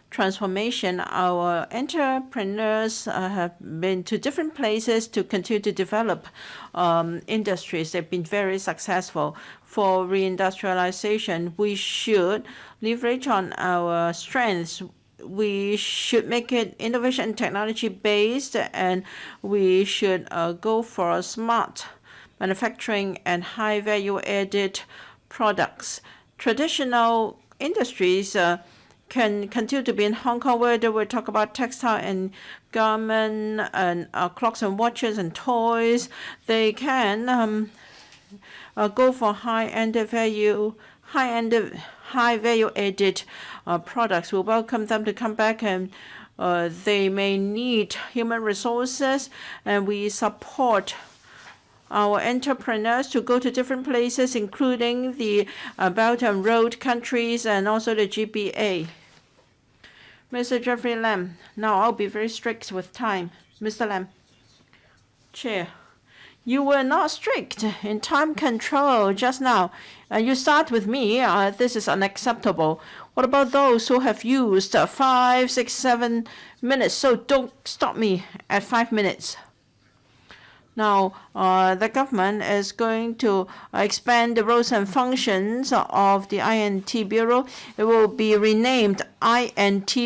transformation. Our entrepreneurs have been to different places to continue to develop industries. They've been very successful. For reindustrialization, we should leverage on our strengths. We should make it innovation and technology based, and we should go for smart manufacturing and high value added products. Traditional industries can continue to be in Hong Kong, whether we talk about textile and garment and clocks and watches and toys. They can go for high value added products. We welcome them to come back, and they may need human resources, and we support our entrepreneurs to go to different places, including the Belt and Road countries and also the GBA. Mr. Jeffrey Lam, now I'll be very strict with time. Mr. Lam. Chair, you were not strict in time control just now. You start with me. This is unacceptable. What about those who have used 5, 6, 7 minutes? So don't stop me at 5 minutes. Now, the government is going to expand the roles and functions of the INT Bureau. It will be renamed INT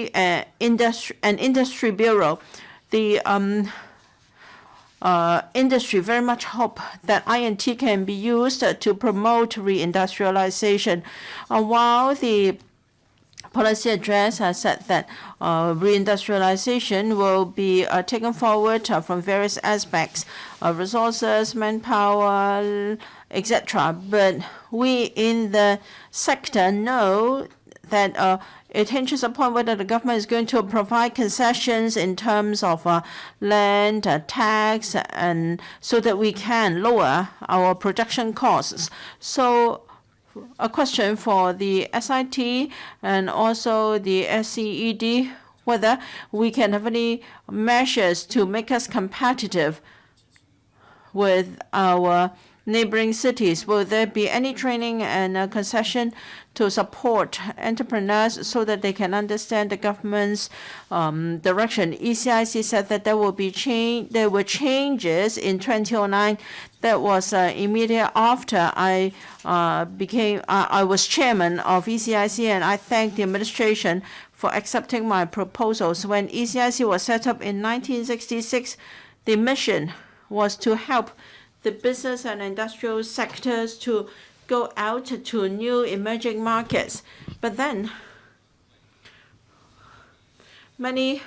Industry Bureau. The industry very much hope that INT can be used to promote reindustrialization. While the policy address has said that reindustrialization will be taken forward from various aspects, resources, manpower, etc. But we in the sector know that it hinges upon whether the government is going to provide concessions in terms of land, tax, and so that we can lower our production costs. So a question for the SIT and also the SCED, whether we can have any measures to make us competitive with our neighboring cities. Will there be any training and concession to support entrepreneurs so that they can understand the government's direction? ECIC said that there were changes in 2009. That was immediate after I was chairman of ECIC, and I thank the administration for accepting my proposals. When ECIC was set up in 1966, the mission was to help the business and industrial sectors to go out to new emerging markets. But then many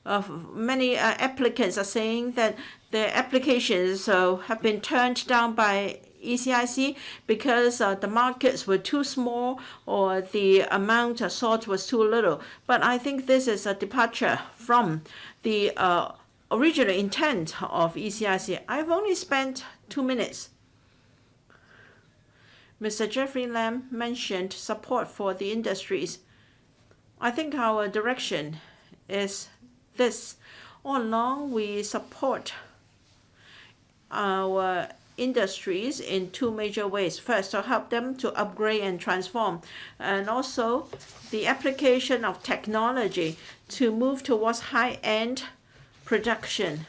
applicants are saying that their applications have been turned down by ECIC because the markets were too small or the amount sought was too little. But I think this is a departure from the original intent of ECIC. I've only spent 2 minutes. Mr. Jeffrey Lam mentioned support for the industries. I think our direction is this. All along, we support our industries in 2 major ways. First, to help them to upgrade and transform, and also the application of technology to move towards high-end production.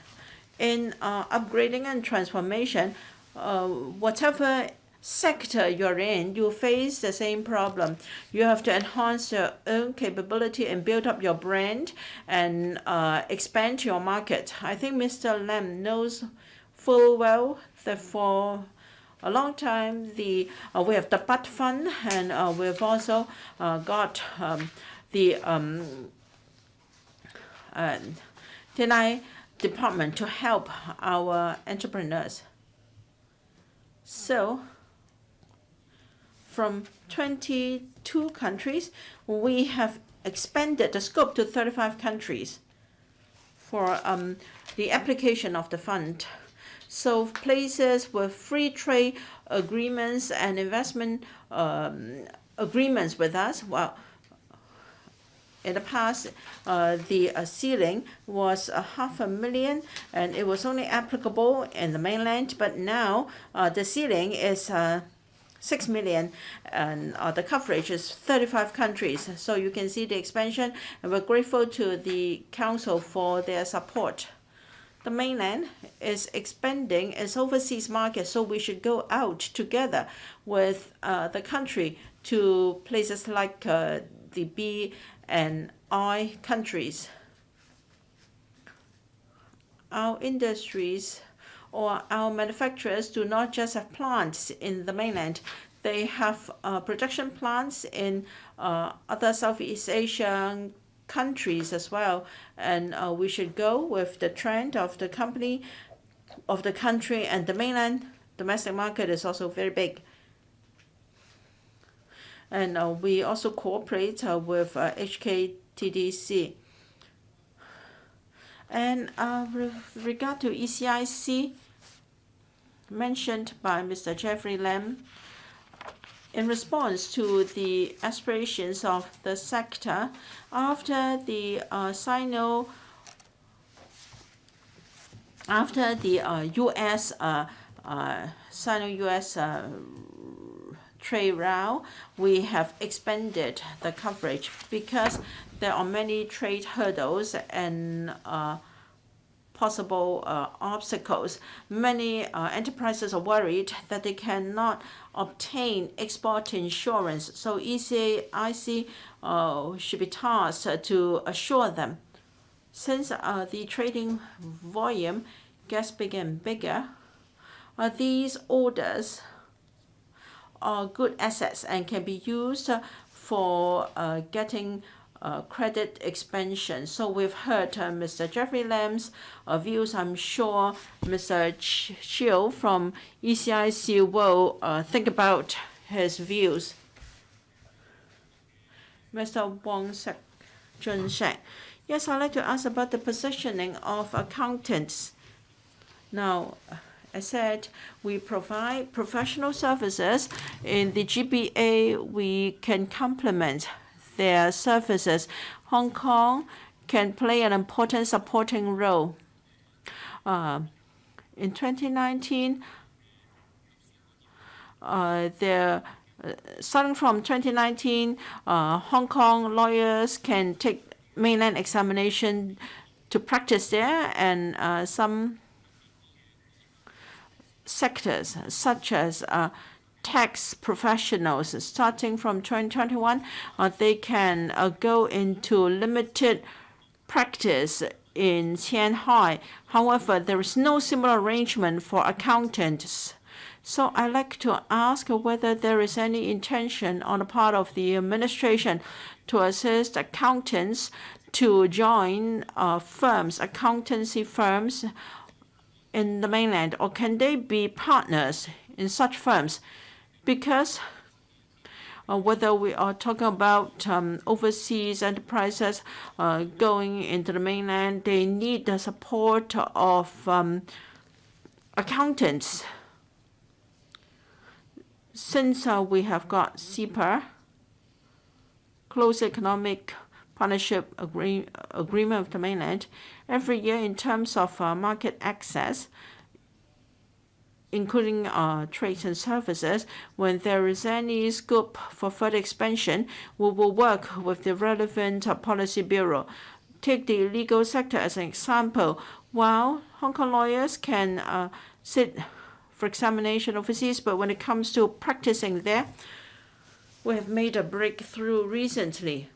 In upgrading and transformation, whatever sector you're in, you face the same problem. You have to enhance your own capability and build up your brand and expand your market. I think Mr. Lam knows full well that for a long time we have the BUD fund, and we've also got the TNI department to help our entrepreneurs. So from 22 countries, we have expanded the scope to 35 countries for the application of the fund. So places with free trade agreements and investment agreements with us, well, in the past, the ceiling was 500,000, and it was only applicable in the mainland. But now the ceiling is 6 million, and the coverage is 35 countries. So you can see the expansion, and we're grateful to the Council for their support. The mainland is expanding its overseas market, so we should go out together with the country to places like the B and I countries. Our industries or our manufacturers do not just have plants in the mainland. They have production plants in other Southeast Asian countries as well, and we should go with the trend of the company, of the country, and the mainland domestic market is also very big. And we also cooperate with HKTDC. And with regard to ECIC, mentioned by Mr. Jeffrey Lam, in response to the aspirations of the sector, after the U.S. Sino-U.S. trade round, we have expanded the coverage because there are many trade hurdles and possible obstacles. Many enterprises are worried that they cannot obtain export insurance, so ECIC should be tasked to assure them. Since the trading volume gets bigger and bigger, these orders are good assets and can be used for getting credit expansion. So we've heard Mr. Jeffrey Lam's views. I'm sure Mr. Chiu from ECIC will think about his views. Mr. Wong Jun-shek. Yes, I'd like to ask about the positioning of accountants. Now, I said we provide professional services. In the GBA, we can complement their services. Hong Kong can play an important supporting role. In 2019, starting from 2019, Hong Kong lawyers can take mainland examination to practice there, and some sectors such as tax professionals, starting from 2021, they can go into limited practice in Qianhai. However, there is no similar arrangement for accountants. So I'd like to ask whether there is any intention on the part of the administration to assist accountants to join firms, accountancy firms in the mainland, or can they be partners in such firms? Because whether we are talking about overseas enterprises going into the mainland, they need the support of accountants. Since we have got CIPA, Close Economic Partnership Agreement with the mainland, every year in terms of market access, including trades and services, when there is any scope for further expansion, we will work with the relevant policy bureau. Take the legal sector as an example. While Hong Kong lawyers can sit for examination overseas, but when it comes to practicing there, we have made a breakthrough recently.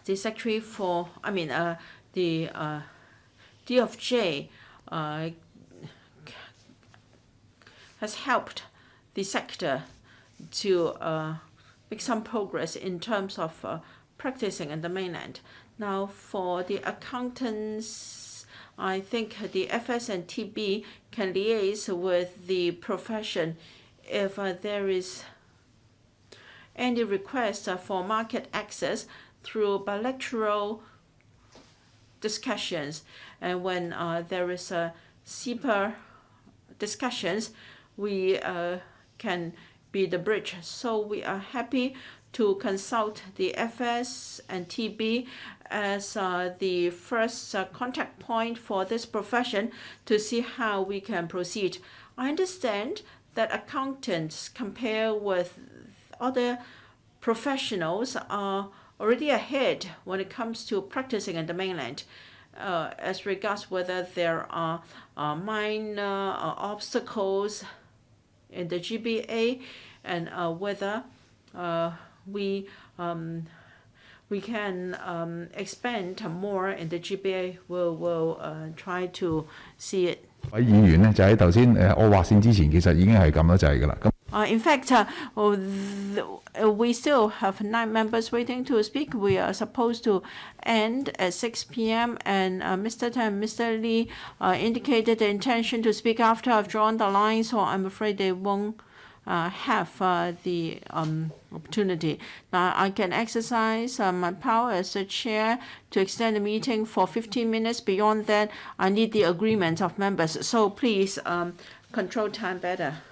The Secretary for, the DFJ has helped the sector to make some progress in terms of practicing in the mainland. Now, for the accountants, I think the FS and TB can liaise with the profession if there is any request for market access through bilateral discussions. And when there is a CITB discussions, we can be the bridge. So we are happy to consult the FS and TB as the first contact point for this profession to see how we can proceed. I understand that accountants, compared with other professionals, are already ahead when it comes to practicing in the mainland. As regards whether there are minor obstacles in the GBA, and whether we can expand more in the GBA, we'll try to see it. 位議員呢，就喺頭先我劃線之前，其實已經係撳咗掣㗎啦。In fact, we still have 9 members waiting to speak. We are supposed to end at 6 p.m. and Mr. Tan and Mr. Lee indicated the intention to speak after I've drawn the line, so I'm afraid they won't have the opportunity. Now, I can exercise my power as a chair to extend the meeting for 15 minutes. Beyond that, I need the agreement of members. So please control time better.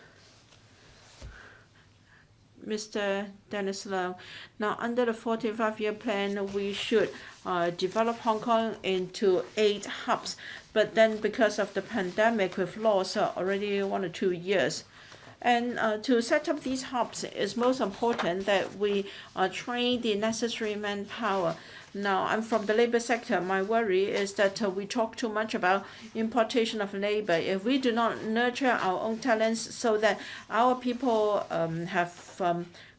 Mr. Dennis Leung. Now, under the 45-year plan, we should develop Hong Kong into 8 hubs. But then because of the pandemic, we've lost already 1 or 2 years. And to set up these hubs, it's most important that we train the necessary manpower. Now, I'm from the labor sector. My worry is that we talk too much about importation of labor. If we do not nurture our own talents so that our people have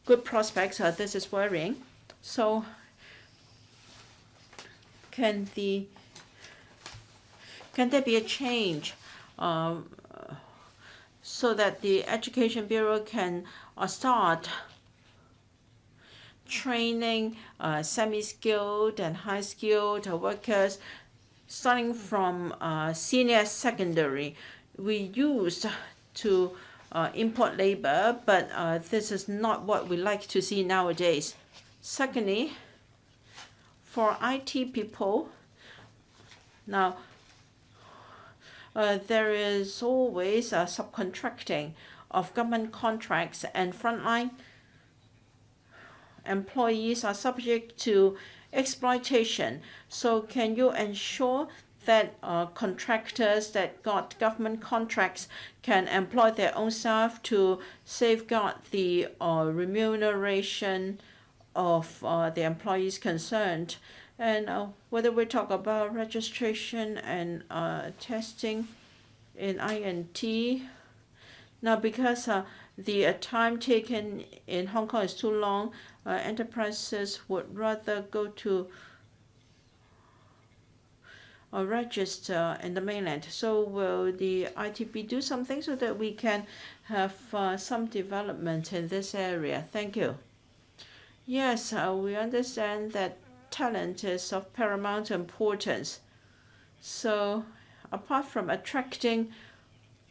good prospects, this is worrying. So, can there be a change so that the Education Bureau can start training semi-skilled and high-skilled workers starting from senior secondary? We used to import labor, but this is not what we like to see nowadays. Secondly, for IT people, now there is always subcontracting of government contracts, and frontline employees are subject to exploitation. So can you ensure that contractors that got government contracts can employ their own staff to safeguard the remuneration of the employees concerned? And whether we talk about registration and testing in INT, now because the time taken in Hong Kong is too long, enterprises would rather go to register in the mainland. So will the ITB do something so that we can have some development in this area? Thank you. Yes, we understand that talent is of paramount importance. So apart from attracting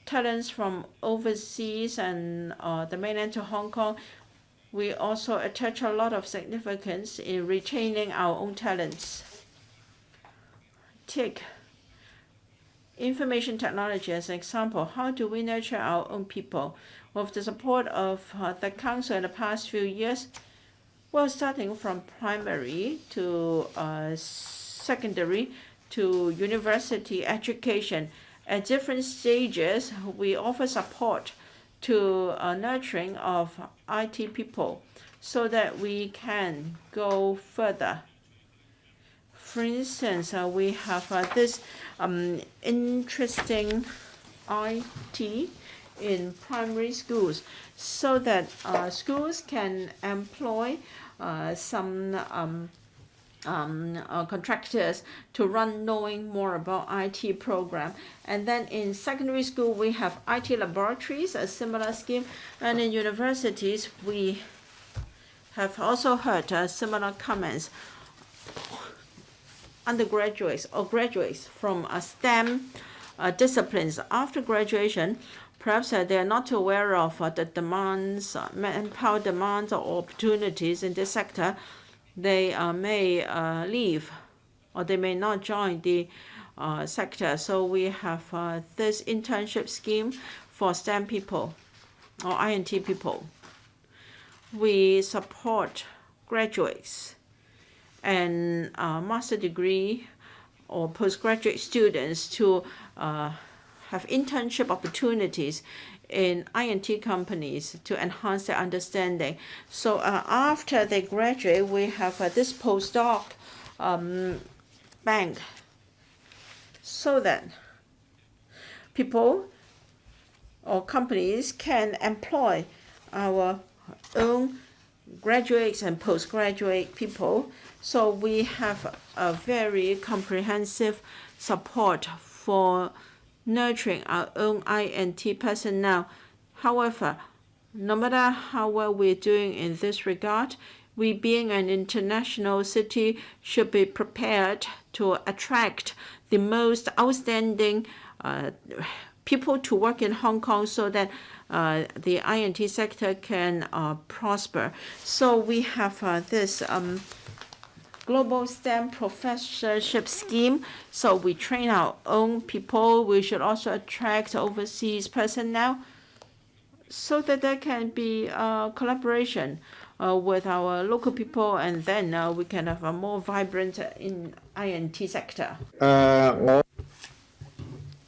talents from overseas and the mainland to Hong Kong, we also attach a lot of significance in retaining our own talents. Take information technology as an example. How do we nurture our own people? With the support of the Council in the past few years, well, starting from primary to secondary to university education, at different stages, we offer support to nurturing of IT people so that we can go further. For instance, we have this interesting IT in primary schools so that schools can employ some contractors to run knowing more about IT program. And then in secondary school, we have IT laboratories, a similar scheme. And in universities, we have also heard similar comments. Undergraduates or graduates from STEM disciplines after graduation, perhaps they are not aware of the demands, manpower demands or opportunities in this sector. They may leave or they may not join the sector. So we have this internship scheme for STEM people or INT people. We support graduates and master degree or postgraduate students to have internship opportunities in INT companies to enhance their understanding. So after they graduate, we have this postdoc bank so that people or companies can employ our own graduates and postgraduate people. So we have a very comprehensive support for nurturing our own INT personnel. However, no matter how well we're doing in this regard, we being an international city should be prepared to attract the most outstanding people to work in Hong Kong so that the INT sector can prosper. So we have this global STEM professorship scheme. So we train our own people. We should also attract overseas personnel so that there can be collaboration with our local people, and then we can have a more vibrant in INT sector.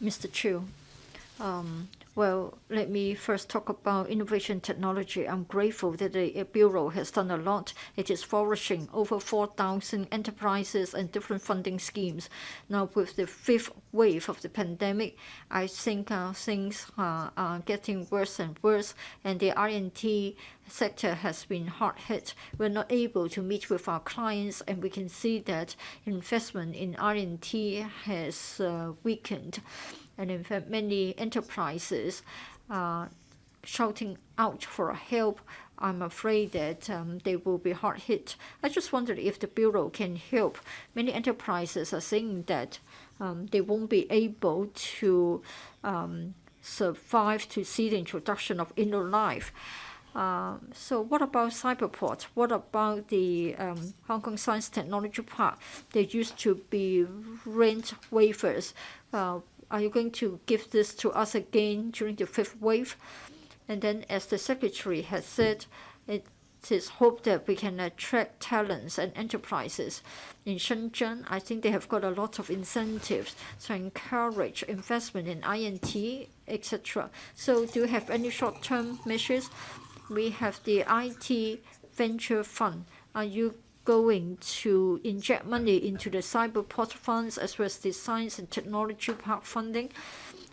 Mr. Chiu. Well, let me first talk about innovation technology. I'm grateful that the Bureau has done a lot. It is flourishing, over 4,000 enterprises and different funding schemes. Now, with the fifth wave of the pandemic, I think things are getting worse and worse, and the R&T sector has been hard hit. We're not able to meet with our clients, and we can see that investment in R&T has weakened. And in fact, many enterprises are shouting out for help. I'm afraid that they will be hard hit. I just wondered if the Bureau can help. Many enterprises are saying that they won't be able to survive to see the introduction of InnoLife. So what about Cyberport? What about the Hong Kong Science Technology Park? There used to be rent waivers. Are you going to give this to us again during the fifth wave? And then, as the Secretary has said, it is hoped that we can attract talents and enterprises. In Shenzhen, I think they have got a lot of incentives to encourage investment in INT, etc. So do you have any short-term measures? We have the IT Venture Fund. Are you going to inject money into the Cyberport funds as well as the Science and Technology Park funding?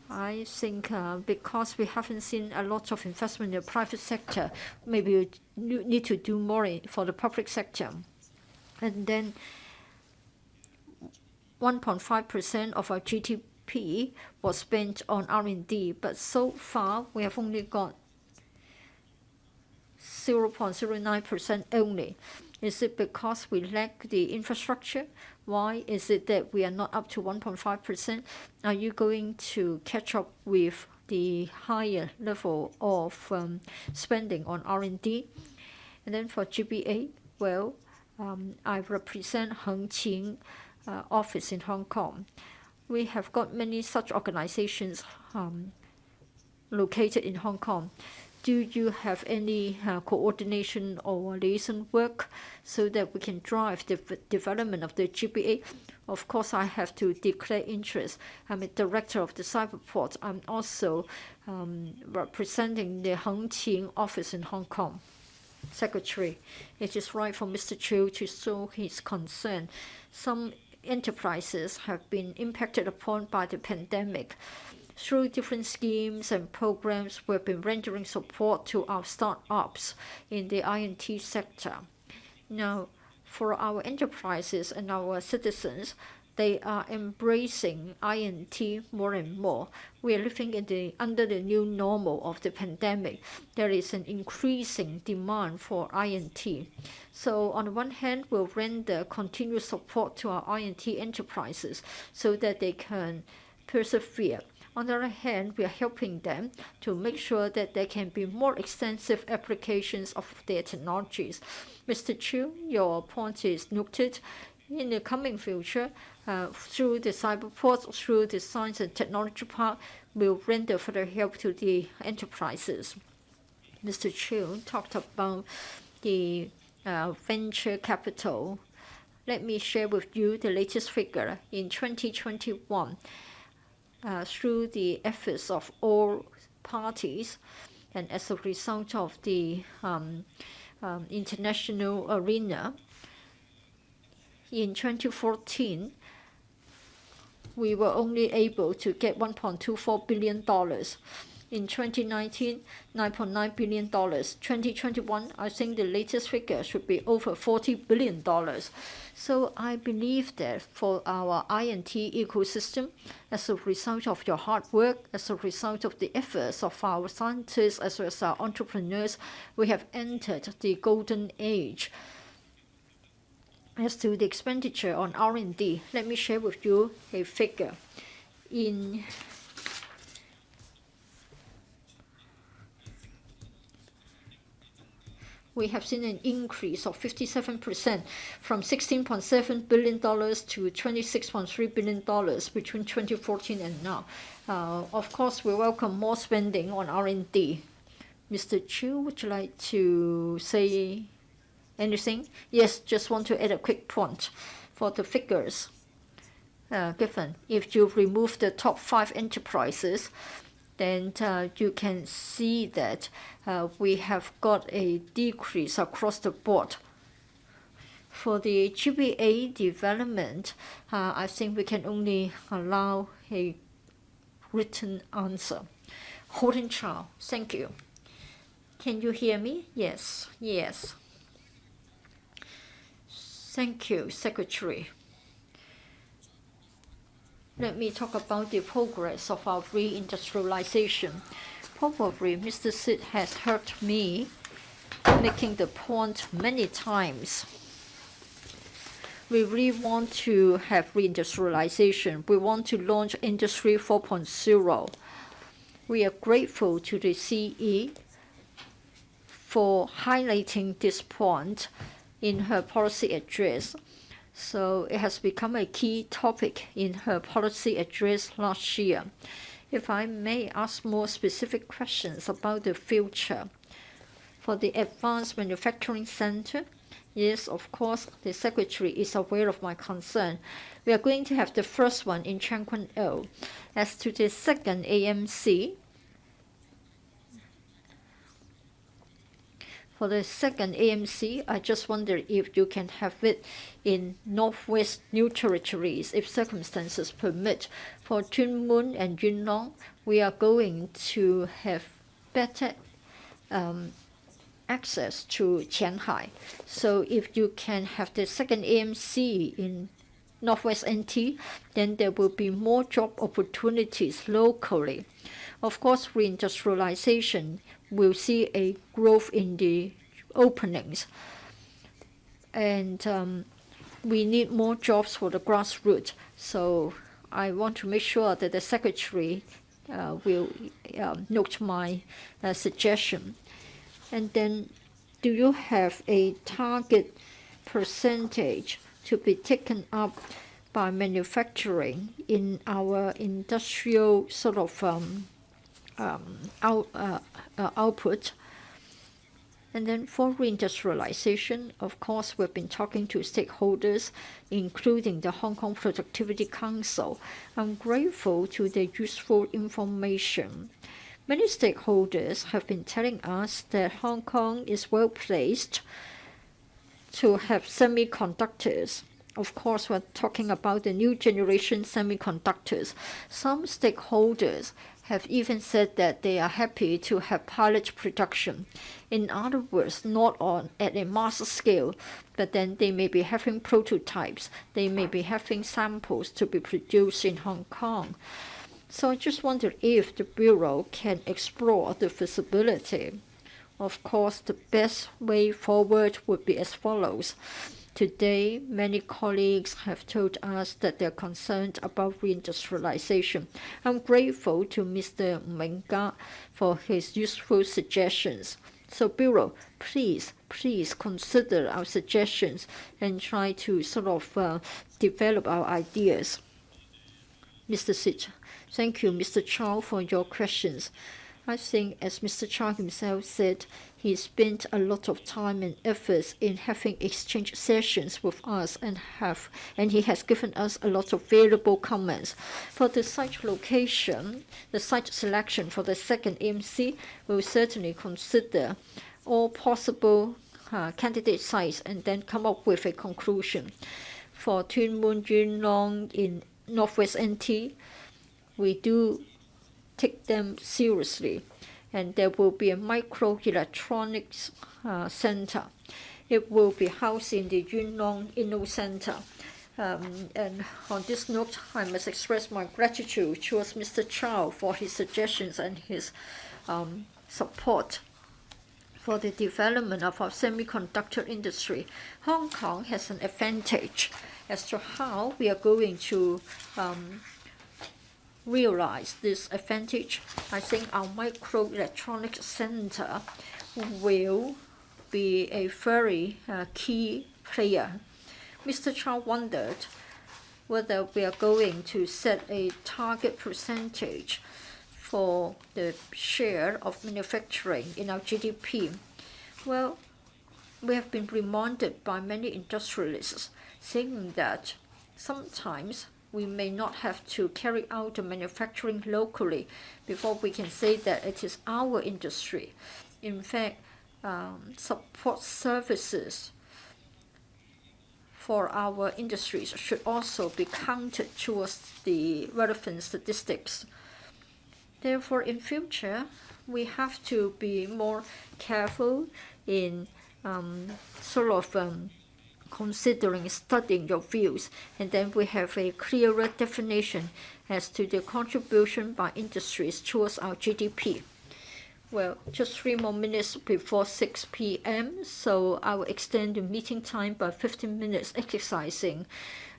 I think because we haven't seen a lot of investment in the private sector, maybe we need to do more for the public sector. And then 1.5% of our GDP was spent on R&D, but so far we have only got 0.09% only. Is it because we lack the infrastructure? Why is it that we are not up to 1.5%? Are you going to catch up with the higher level of spending on R&D? And then for GBA, well, I represent Heng Qing office in Hong Kong. We have got many such organizations located in Hong Kong. Do you have any coordination or liaison work so that we can drive the development of the GBA? Of course, I have to declare interest. I'm a director of the Cyberport. I'm also representing the Heng Qing office in Hong Kong. Secretary, it is right for Mr. Chiu to show his concern. Some enterprises have been impacted upon by the pandemic. Through different schemes and programs, we've been rendering support to our startups in the I&T sector. Now, for our enterprises and our citizens, they are embracing I&T more and more. We are living under the new normal of the pandemic. There is an increasing demand for I&T. So on the one hand, we'll render continuous support to our I&T enterprises so that they can persevere. On the other hand, we are helping them to make sure that there can be more extensive applications of their technologies. Mr. Chu, your point is noted. In the coming future, through the cyberport, through the science and technology park, will render further help to the enterprises. Mr. Chu talked about the venture capital. Let me share with you the latest figure. In 2021, through the efforts of all parties, and as a result of the international arena, in 2014, we were only able to get $1.24 billion. In 2019, $9.9 billion. 2021, I think the latest figure should be over $40 billion. So I believe that for our I&T ecosystem, as a result of your hard work, as a result of the efforts of our scientists, as well as our entrepreneurs, we have entered the golden age. As to the expenditure on R&D, let me share with you a figure. We have seen an increase of 57% from $16.7 billion to $26.3 billion between 2014 and now. Of course, we welcome more spending on R&D. Mr. Chu, would you like to say anything? Yes, just want to add a quick point for the figures given. If you remove the top 5 enterprises, then you can see that we have got a decrease across the board. For the GBA development, I think we can only allow a written answer. Holden Chow, thank you. Can you hear me? Yes, yes. Thank you, Secretary. Let me talk about the progress of our reindustrialization. Probably Mr. Sid has heard me making the point many times. We really want to have reindustrialization. We want to launch Industry 4.0. We are grateful to the CE for highlighting this point in her policy address. So it has become a key topic in her policy address last year. If I may ask more specific questions about the future. For the Advanced Manufacturing Center, yes, of course, the Secretary is aware of my concern. We are going to have the first one in Chang Kwan O. As to the second AMC, for the second AMC, I just wonder if you can have it in Northwest New Territories, if circumstances permit. For Tuen Mun and Yuen Long, we are going to have better access to Qianhai. So if you can have the second AMC in Northwest NT, then there will be more job opportunities locally. Of course, reindustrialization will see a growth in the openings. And we need more jobs for the grassroots. So I want to make sure that the Secretary will note my suggestion. And then, do you have a target percentage to be taken up by manufacturing in our industrial sort of output? And then for reindustrialization, of course, we've been talking to stakeholders, including the Hong Kong Productivity Council. I'm grateful to the useful information. Many stakeholders have been telling us that Hong Kong is well placed to have semiconductors. Of course, we're talking about the new generation semiconductors. Some stakeholders have even said that they are happy to have pilot production. In other words, not at a mass scale, but then they may be having prototypes. They may be having samples to be produced in Hong Kong. So I just wonder if the Bureau can explore the feasibility. Of course, the best way forward would be as follows. Today, many colleagues have told us that they're concerned about reindustrialization. I'm grateful to Mr. Menga for his useful suggestions. So, Bureau, please consider our suggestions and try to sort of develop our ideas. Mr. Sit, thank you, Mr. Chow, for your questions. I think, as Mr. Chow himself said, he spent a lot of time and efforts in having exchange sessions with us and he has given us a lot of valuable comments. For the site location, the site selection for the second MC, we will certainly consider all possible candidate sites and then come up with a conclusion. For Tuen Mun Yuen Long in Northwest NT, we do take them seriously, and there will be a microelectronics center. It will be housed in the Yuen Long Inno Center. And on this note, I must express my gratitude towards Mr. Chow for his suggestions and his support for the development of our semiconductor industry. Hong Kong has an advantage as to how we are going to realize this advantage. I think our microelectronics center will be a very key player. Mr. Chow wondered whether we are going to set a target percentage for the share of manufacturing in our GDP. Well, we have been reminded by many industrialists saying that sometimes we may not have to carry out the manufacturing locally before we can say that it is our industry. In fact, support services for our industries should also be counted towards the relevant statistics. Therefore, in future, we have to be more careful in considering, studying your views, and then we have a clearer definition as to the contribution by industries towards our GDP. Well, just 3 more minutes before 6 p.m., so I will extend the meeting time by 15 minutes, exercising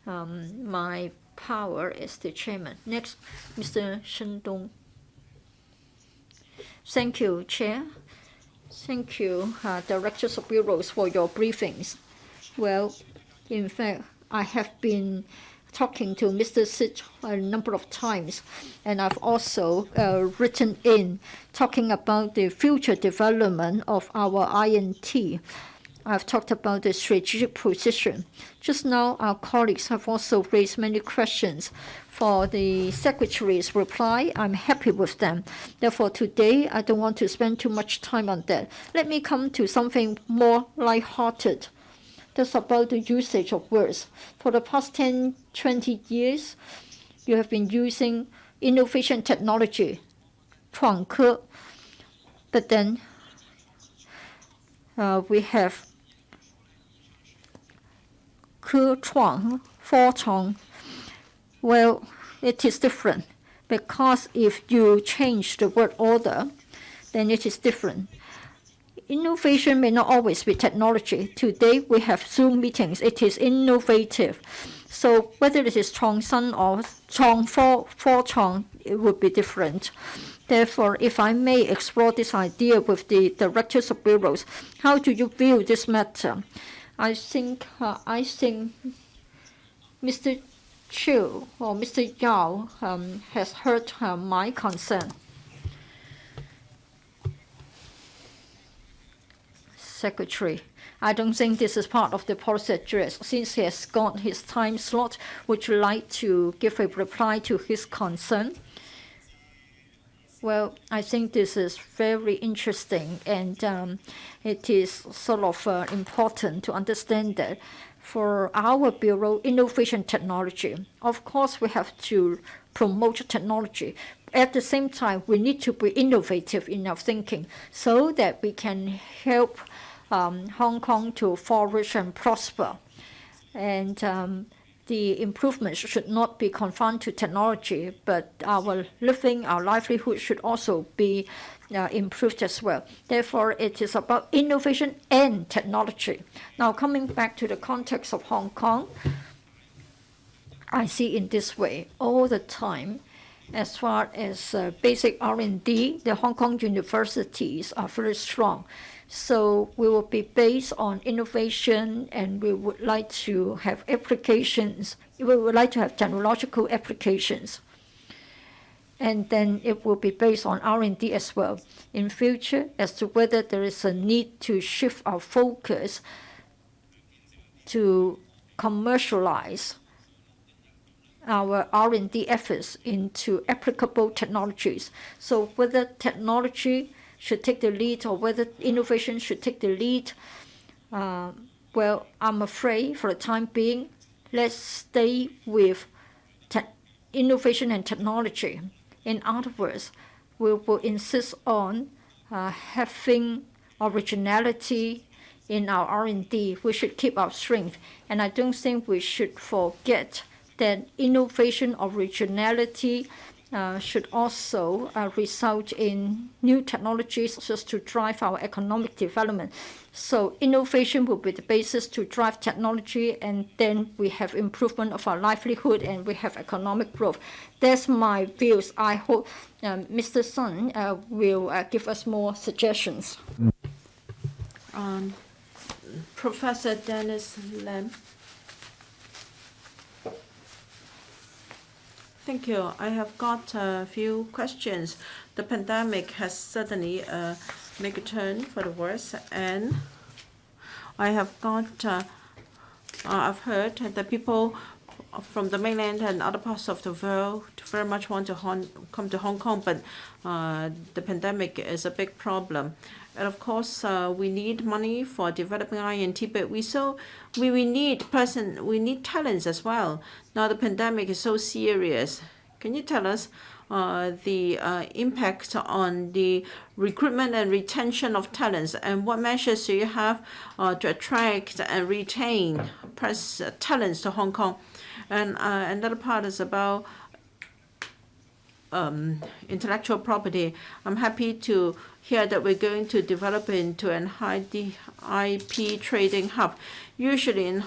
my power as the chairman. Next, Mr. Shen Dong. Thank you, Chair. Thank you, Directors of Bureaus, for your briefings. Well, in fact, I have been talking to Mr. Sit a number of times, and I've also written in talking about the future development of our INT. I've talked about the strategic position. Just now, our colleagues have also raised many questions. For the Secretary's reply, I'm happy with them. Therefore, today, I don't want to spend too much time on that. Let me come to something more light-hearted. That's about the usage of words. For the past 10, 20 years, you have been using innovation technology, 创科. But then we have 科创, 科创. Well, it is different, because if you change the word order, then it is different. Innovation may not always be technology. Today, we have Zoom meetings. It is innovative. So whether it is 創新 or 創科, 科創, it would be different. Therefore, if I may explore this idea with the directors of bureaus, how do you view this matter? I think Mr. Chiu or Mr. Yao has heard my concern. Secretary, I don't think this is part of the policy address. Since he has got his time slot, would you like to give a reply to his concern? Well, I think this is very interesting, and it is sort of important to understand that for our Bureau, innovation technology, of course we have to promote technology. At the same time, we need to be innovative in our thinking so that we can help Hong Kong to flourish and prosper. And the improvements should not be confined to technology, but our living, our livelihood should also be improved as well. Therefore, it is about innovation and technology. Now, coming back to the context of Hong Kong, I see in this way all the time. As far as basic R&D, the Hong Kong universities are very strong. So we will be based on innovation, and we would like to have applications. We would like to have technological applications. And then it will be based on R&D as well. In future, as to whether there is a need to shift our focus to commercialize our R&D efforts into applicable technologies. So whether technology should take the lead or whether innovation should take the lead, well, I'm afraid for the time being, let's stay with innovation and technology. In other words, we will insist on having originality in our R&D. We should keep our strength. And I don't think we should forget that innovation, originality should also result in new technologies just to drive our economic development. So innovation will be the basis to drive technology, and then we have improvement of our livelihood and we have economic growth. That's my views. I hope Mr. Sun will give us more suggestions. Professor Dennis Lam. Thank you. I have got a few questions. The pandemic has suddenly made a turn for the worse, and I have got, I've heard that people from the mainland and other parts of the world very much want to come to Hong Kong, but the pandemic is a big problem. And of course, we need money for developing INT, but we need talents as well. Now the pandemic is so serious. Can you tell us the impact on the recruitment and retention of talents, and what measures do you have to attract and retain talents to Hong Kong? And another part is about intellectual property. I'm happy to hear that we're going to develop into an IP trading hub. Usually in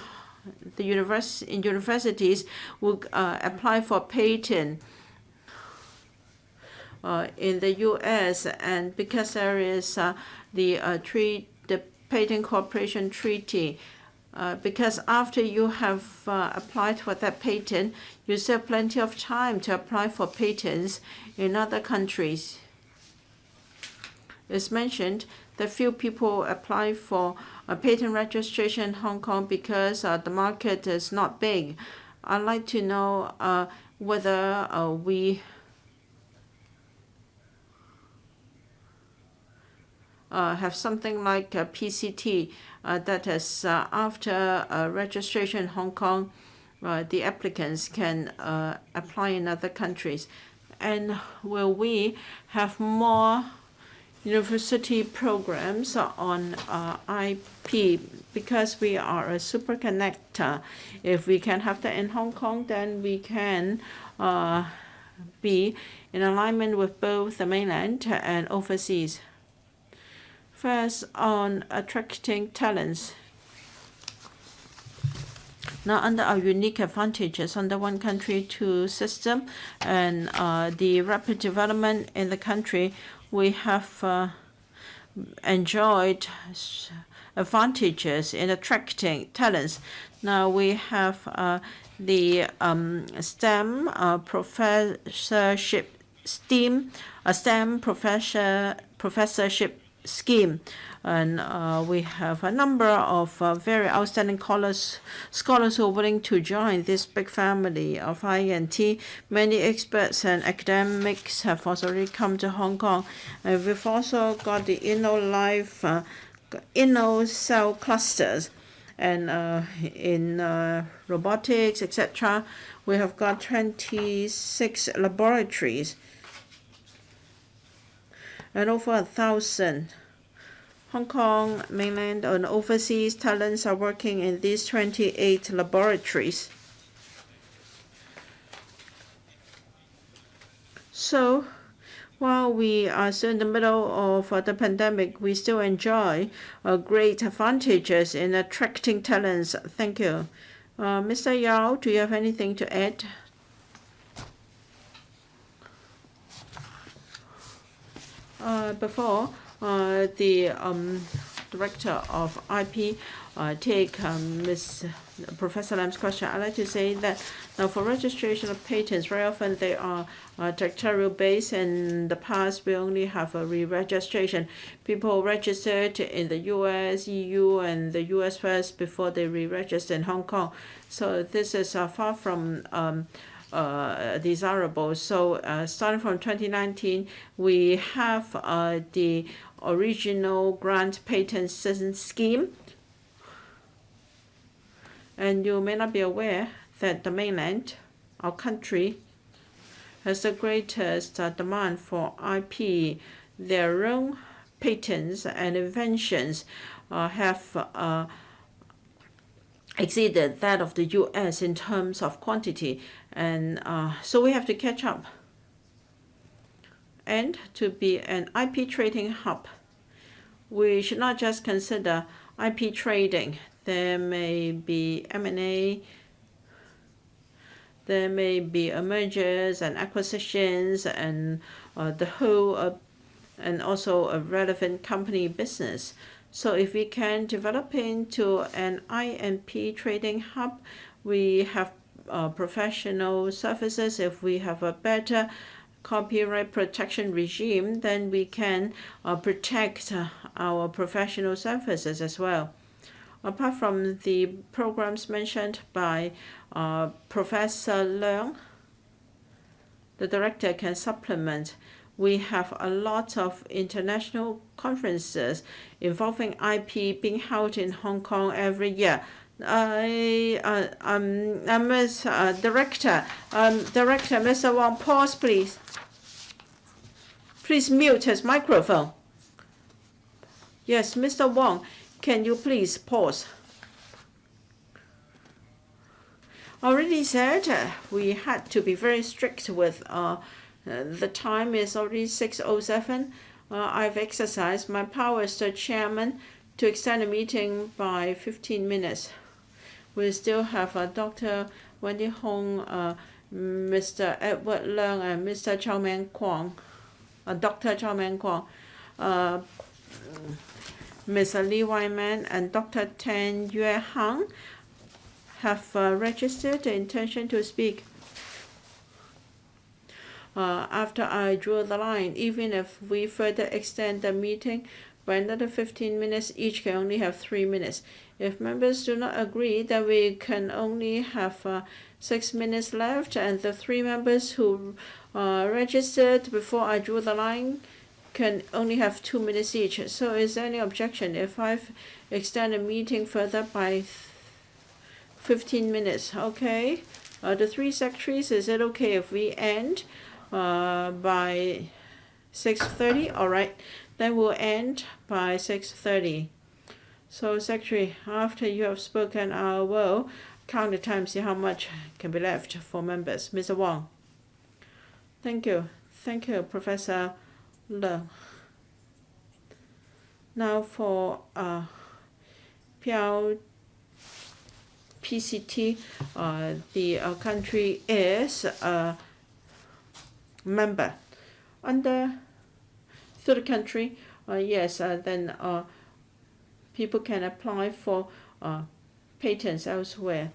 universities will apply for patent in the U.S. and because there is the Patent Cooperation Treaty. Because after you have applied for that patent, you still have plenty of time to apply for patents in other countries. It's mentioned that few people apply for a patent registration in Hong Kong because the market is not big. I'd like to know whether we have something like a PCT that is after registration in Hong Kong, the applicants can apply in other countries. And will we have more university programs on IP, because we are a super connector? If we can have that in Hong Kong, then we can be in alignment with both the mainland and overseas. First, on attracting talents. Now, under our unique advantages under one country, two system, and the rapid development in the country, we have enjoyed advantages in attracting talents. Now we have the STEM professorship professorship scheme. And we have a number of very outstanding scholars who are willing to join this big family of INT. Many experts and academics have also already come to Hong Kong. And we've also got the InnoCell clusters. And in robotics, etc., we have got 26 laboratories and over 1,000 Hong Kong, mainland, and overseas talents are working in these 28 laboratories. So, while we are still in the middle of the pandemic, we still enjoy great advantages in attracting talents. Thank you. Mr. Yao, do you have anything to add? Before the director of IP take Professor Lam's question, I'd like to say that now for registration of patents, very often they are territorial based. In the past, we only have a re-registration. People registered in the US, EU, and the US first before they re-register in Hong Kong. So this is far from desirable. So starting from 2019, we have the original grant patent scheme. And you may not be aware that the mainland, our country, has the greatest demand for IP. Their own patents and inventions have exceeded that of the US in terms of quantity. And so we have to catch up. And to be an IP trading hub, we should not just consider IP trading. There may be M&A, there may be mergers and acquisitions, and the whole, and also a relevant company business. So if we can develop into an INP trading hub, we have professional services. If we have a better copyright protection regime, then we can protect our professional services as well. Apart from the programs mentioned by Professor Leung, the director can supplement. We have a lot of international conferences involving IP being held in Hong Kong every year. Ms. Director, Mr. Wong, pause, please. Please mute his microphone. Yes, Mr. Wong, can you please pause? Already said we had to be very strict with the time is already 6:07. I've exercised my power as the chairman to extend the meeting by 15 minutes. We still have Dr. Wendy Hong, Mr. Edward Leung, and Mr. Chow Man Kwong, Dr. Chow Man Kwong, Ms. Lee Wyman, and Dr. Tan Yue Hang have registered the intention to speak. After I drew the line, even if we further extend the meeting by another 15 minutes, each can only have 3 minutes. If members do not agree, then we can only have 6 minutes left, and the 3 members who registered before I drew the line can only have 2 minutes each. So is there any objection if I extend the meeting further by 15 minutes? Okay. The 3 secretaries, is it okay if we end by 6:30? All right. Then we'll end by 6:30. So, Secretary, after you have spoken, I will count the time, see how much can be left for members. Mr. Wong. Thank you. Thank you, Professor Leung. Now for PCT, the country is a member. Under third country, yes, then people can apply for patents elsewhere.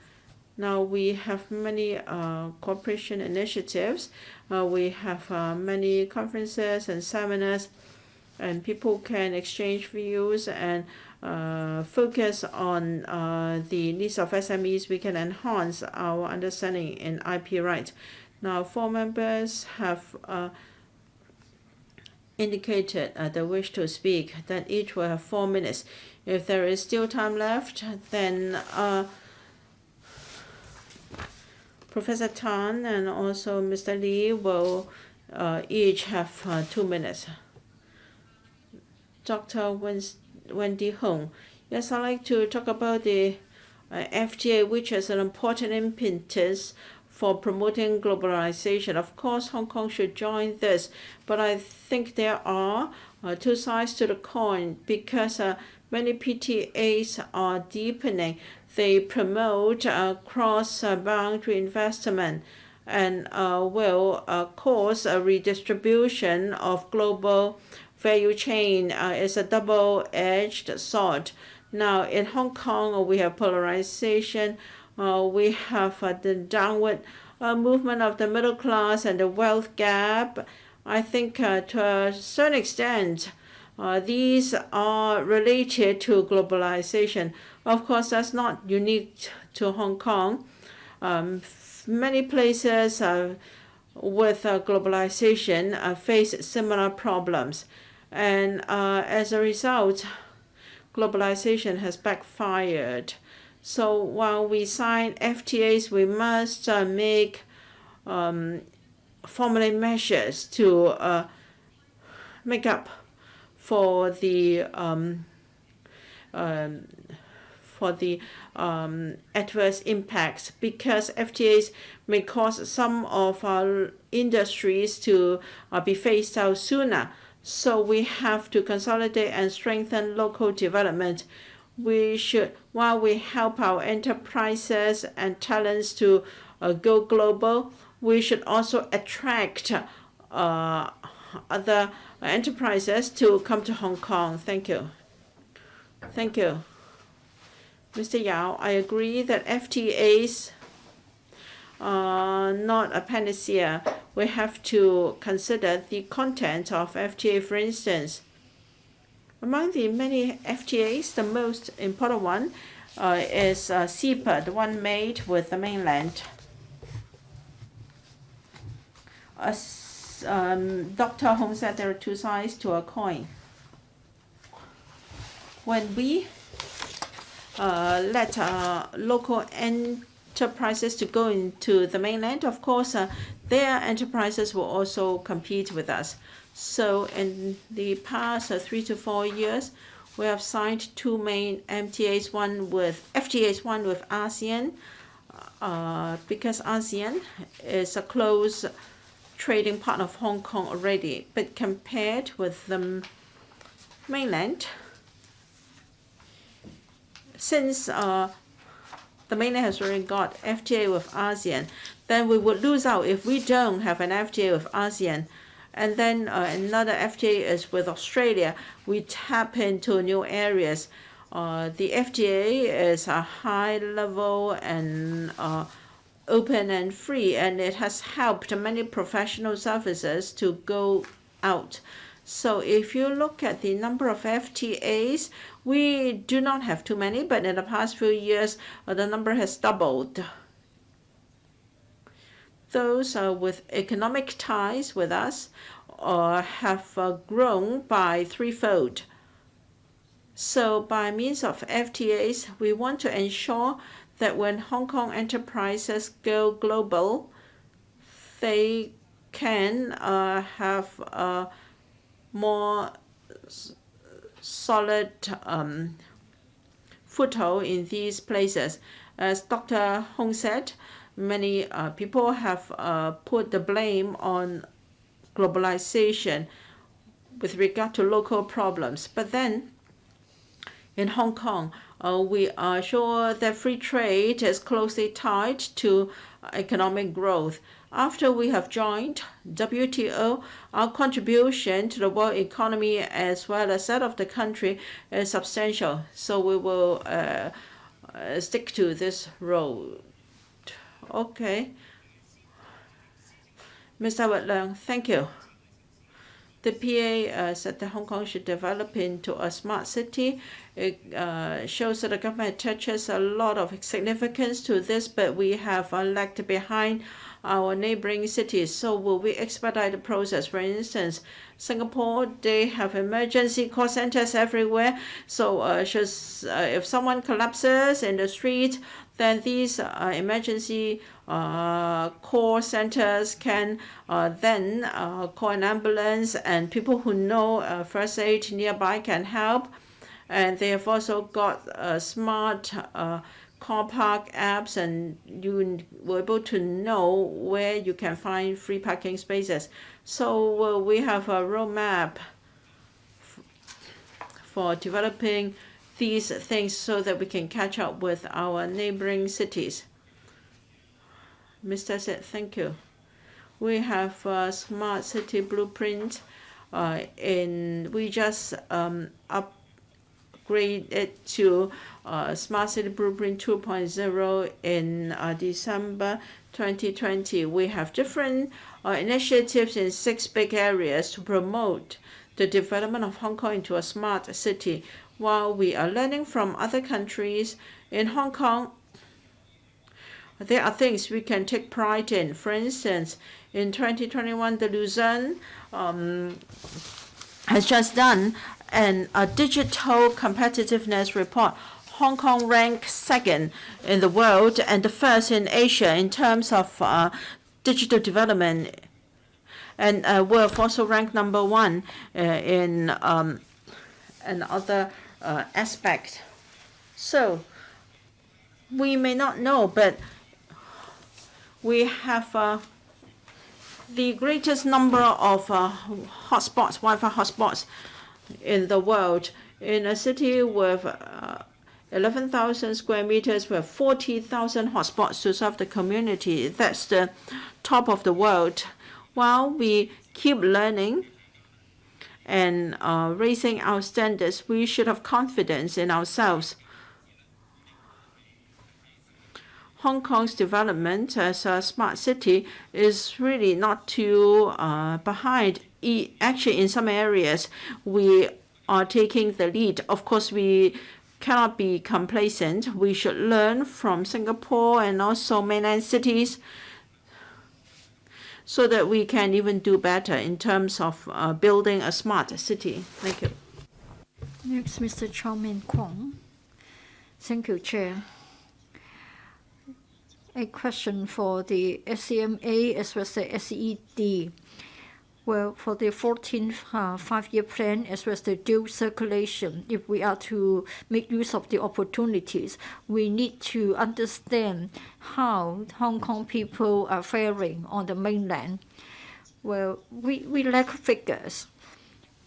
Now we have many cooperation initiatives. We have many conferences and seminars. and people can exchange views and focus on the needs of SMEs, we can enhance our understanding in IP rights. Now, 4 members have indicated the wish to speak, then each will have 4 minutes. If there is still time left, then Professor Tan and also Mr. Lee will each have 2 minutes. Dr. Wendy Hong. Yes, I'd like to talk about the FTA, which is an important impetus for promoting globalization. Of course, Hong Kong should join this, but I think there are 2 sides to the coin, because many PTAs are deepening. They promote cross-boundary investment and will cause a redistribution of global value chain. Is a double-edged sword. Now, in Hong Kong, we have polarization. We have the downward movement of the middle class and the wealth gap. I think to a certain extent, these are related to globalization. Of course, that's not unique to Hong Kong. Many places with globalization face similar problems. And as a result, globalization has backfired. So while we sign FTAs, we must make formulate measures to make up for the adverse impacts, because FTAs may cause some of our industries to be phased out sooner. So we have to consolidate and strengthen local development. We should, while we help our enterprises and talents to go global, we should also attract other enterprises to come to Hong Kong. Thank you. Thank you. Mr. Yao, I agree that FTAs are not a panacea. We have to consider the content of FTA, for instance. Among the many FTAs, the most important one is CITB, the one made with the mainland. As Dr. Hong said, there are 2 sides to a coin. When we let local enterprises to go into the mainland, of course, their enterprises will also compete with us. So in the past 3 to 4 years, we have signed 2 main FTAs, one with ASEAN, because ASEAN is a close trading partner of Hong Kong already. But compared with the mainland, since the mainland has already got FTA with ASEAN, then we would lose out if we don't have an FTA with ASEAN. And then another FTA is with Australia. We tap into new areas. The FTA is a high level and open and free, and it has helped many professional services to go out. So if you look at the number of FTAs, we do not have too many, but in the past few years, the number has doubled. Those with economic ties with us have grown by 3-fold. So by means of FTAs, we want to ensure that when Hong Kong enterprises go global, they can have a more solid foothold in these places. As Dr. Hong said, many people have put the blame on globalization with regard to local problems. But then in Hong Kong, we are sure that free trade is closely tied to economic growth. After we have joined WTO, our contribution to the world economy as well as that of the country is substantial. So we will stick to this road. Okay. Mr. Wet Leung, thank you. The PA said that Hong Kong should develop into a smart city. It shows that the government attaches a lot of significance to this, but we have lagged behind our neighboring cities. So will we expedite the process? For instance, Singapore, they have emergency call centers everywhere. So if someone collapses in the street, then these emergency call centers can then call an ambulance, and people who know first aid nearby can help. And they have also got smart car park apps, and you were able to know where you can find free parking spaces. So we have a roadmap for developing these things so that we can catch up with our neighboring cities. Mr. Said, thank you. We have a smart city blueprint we just upgrade it to Smart City Blueprint 2.0 in December 2020. We have different initiatives in 6 big areas to promote the development of Hong Kong into a smart city. While we are learning from other countries, in Hong Kong, there are things we can take pride in. For instance, in 2021, the Luzon has just done a digital competitiveness report. Hong Kong ranked 2nd in the world and the 1st in Asia in terms of digital development. And we're also ranked number 1 in another aspect. So we may not know, but we have the greatest number of hotspots, Wi-Fi hotspots in the world. In a city with 11,000 square meters, we have 40,000 hotspots to serve the community. That's the top of the world. While we keep learning and raising our standards, we should have confidence in ourselves. Hong Kong's development as a smart city is really not too behind. Actually, in some areas, we are taking the lead. Of course, we cannot be complacent. We should learn from Singapore and also mainland cities so that we can even do better in terms of building a smart city. Thank you. Next, Mr. Chow Min Kwong. Thank you, Chair. A question for the SCMA as well as the SED. Well, for the 14th 5-year plan as well as the dual circulation, if we are to make use of the opportunities, we need to understand how Hong Kong people are faring on the mainland. Well, we lack figures.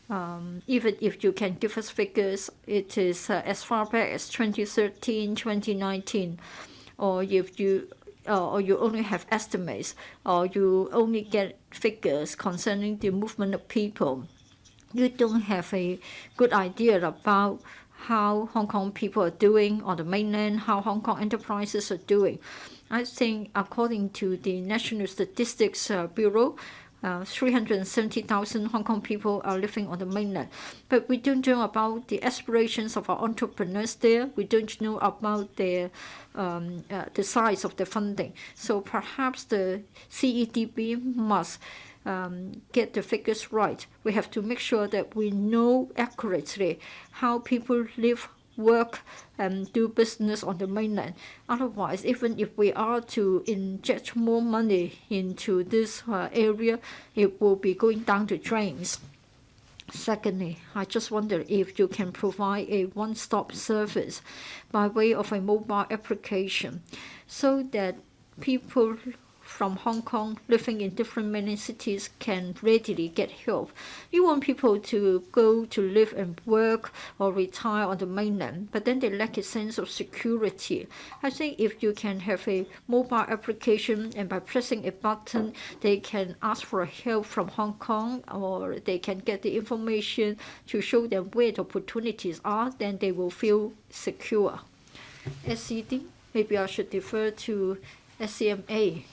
Even if you can give us figures, it is as far back as 2013, 2019. Or if you only have estimates, or you only get figures concerning the movement of people, you don't have a good idea about how Hong Kong people are doing on the mainland, how Hong Kong enterprises are doing. I think according to the National Statistics Bureau, 370,000 Hong Kong people are living on the mainland. But we don't know about the aspirations of our entrepreneurs there. We don't know about the size of the funding. So perhaps the CITB must get the figures right. We have to make sure that we know accurately how people live, work, and do business on the mainland. Otherwise, even if we are to inject more money into this area, it will be going down the drains. Secondly, I just wonder if you can provide a one-stop service by way of a mobile application so that people from Hong Kong living in different mainland cities can readily get help. You want people to go to live and work or retire on the mainland, but then they lack a sense of security. I think if you can have a mobile application and by pressing a button, they can ask for help from Hong Kong, or they can get the information to show them where the opportunities are, then they will feel secure. SCD, maybe I should defer to SCMA.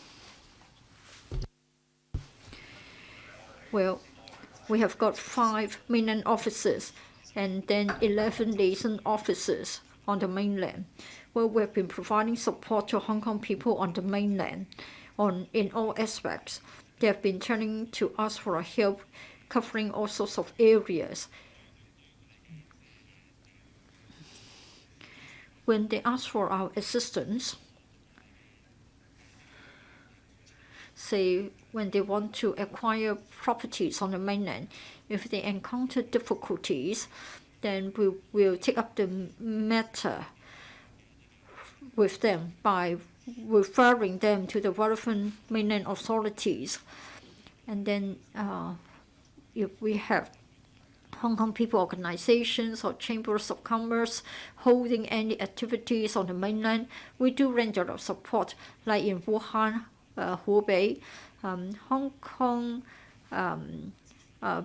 Well, we have got 5 mainland officers and then 11 liaison officers on the mainland. Well, we've been providing support to Hong Kong people on the mainland in all aspects. They have been turning to us for help, covering all sorts of areas. When they ask for our assistance, say when they want to acquire properties on the mainland, if they encounter difficulties, then we will take up the matter with them by referring them to the relevant mainland authorities. And then if we have Hong Kong people organizations or chambers of commerce holding any activities on the mainland, we do render our support, like in Wuhan, Hubei, Hong Kong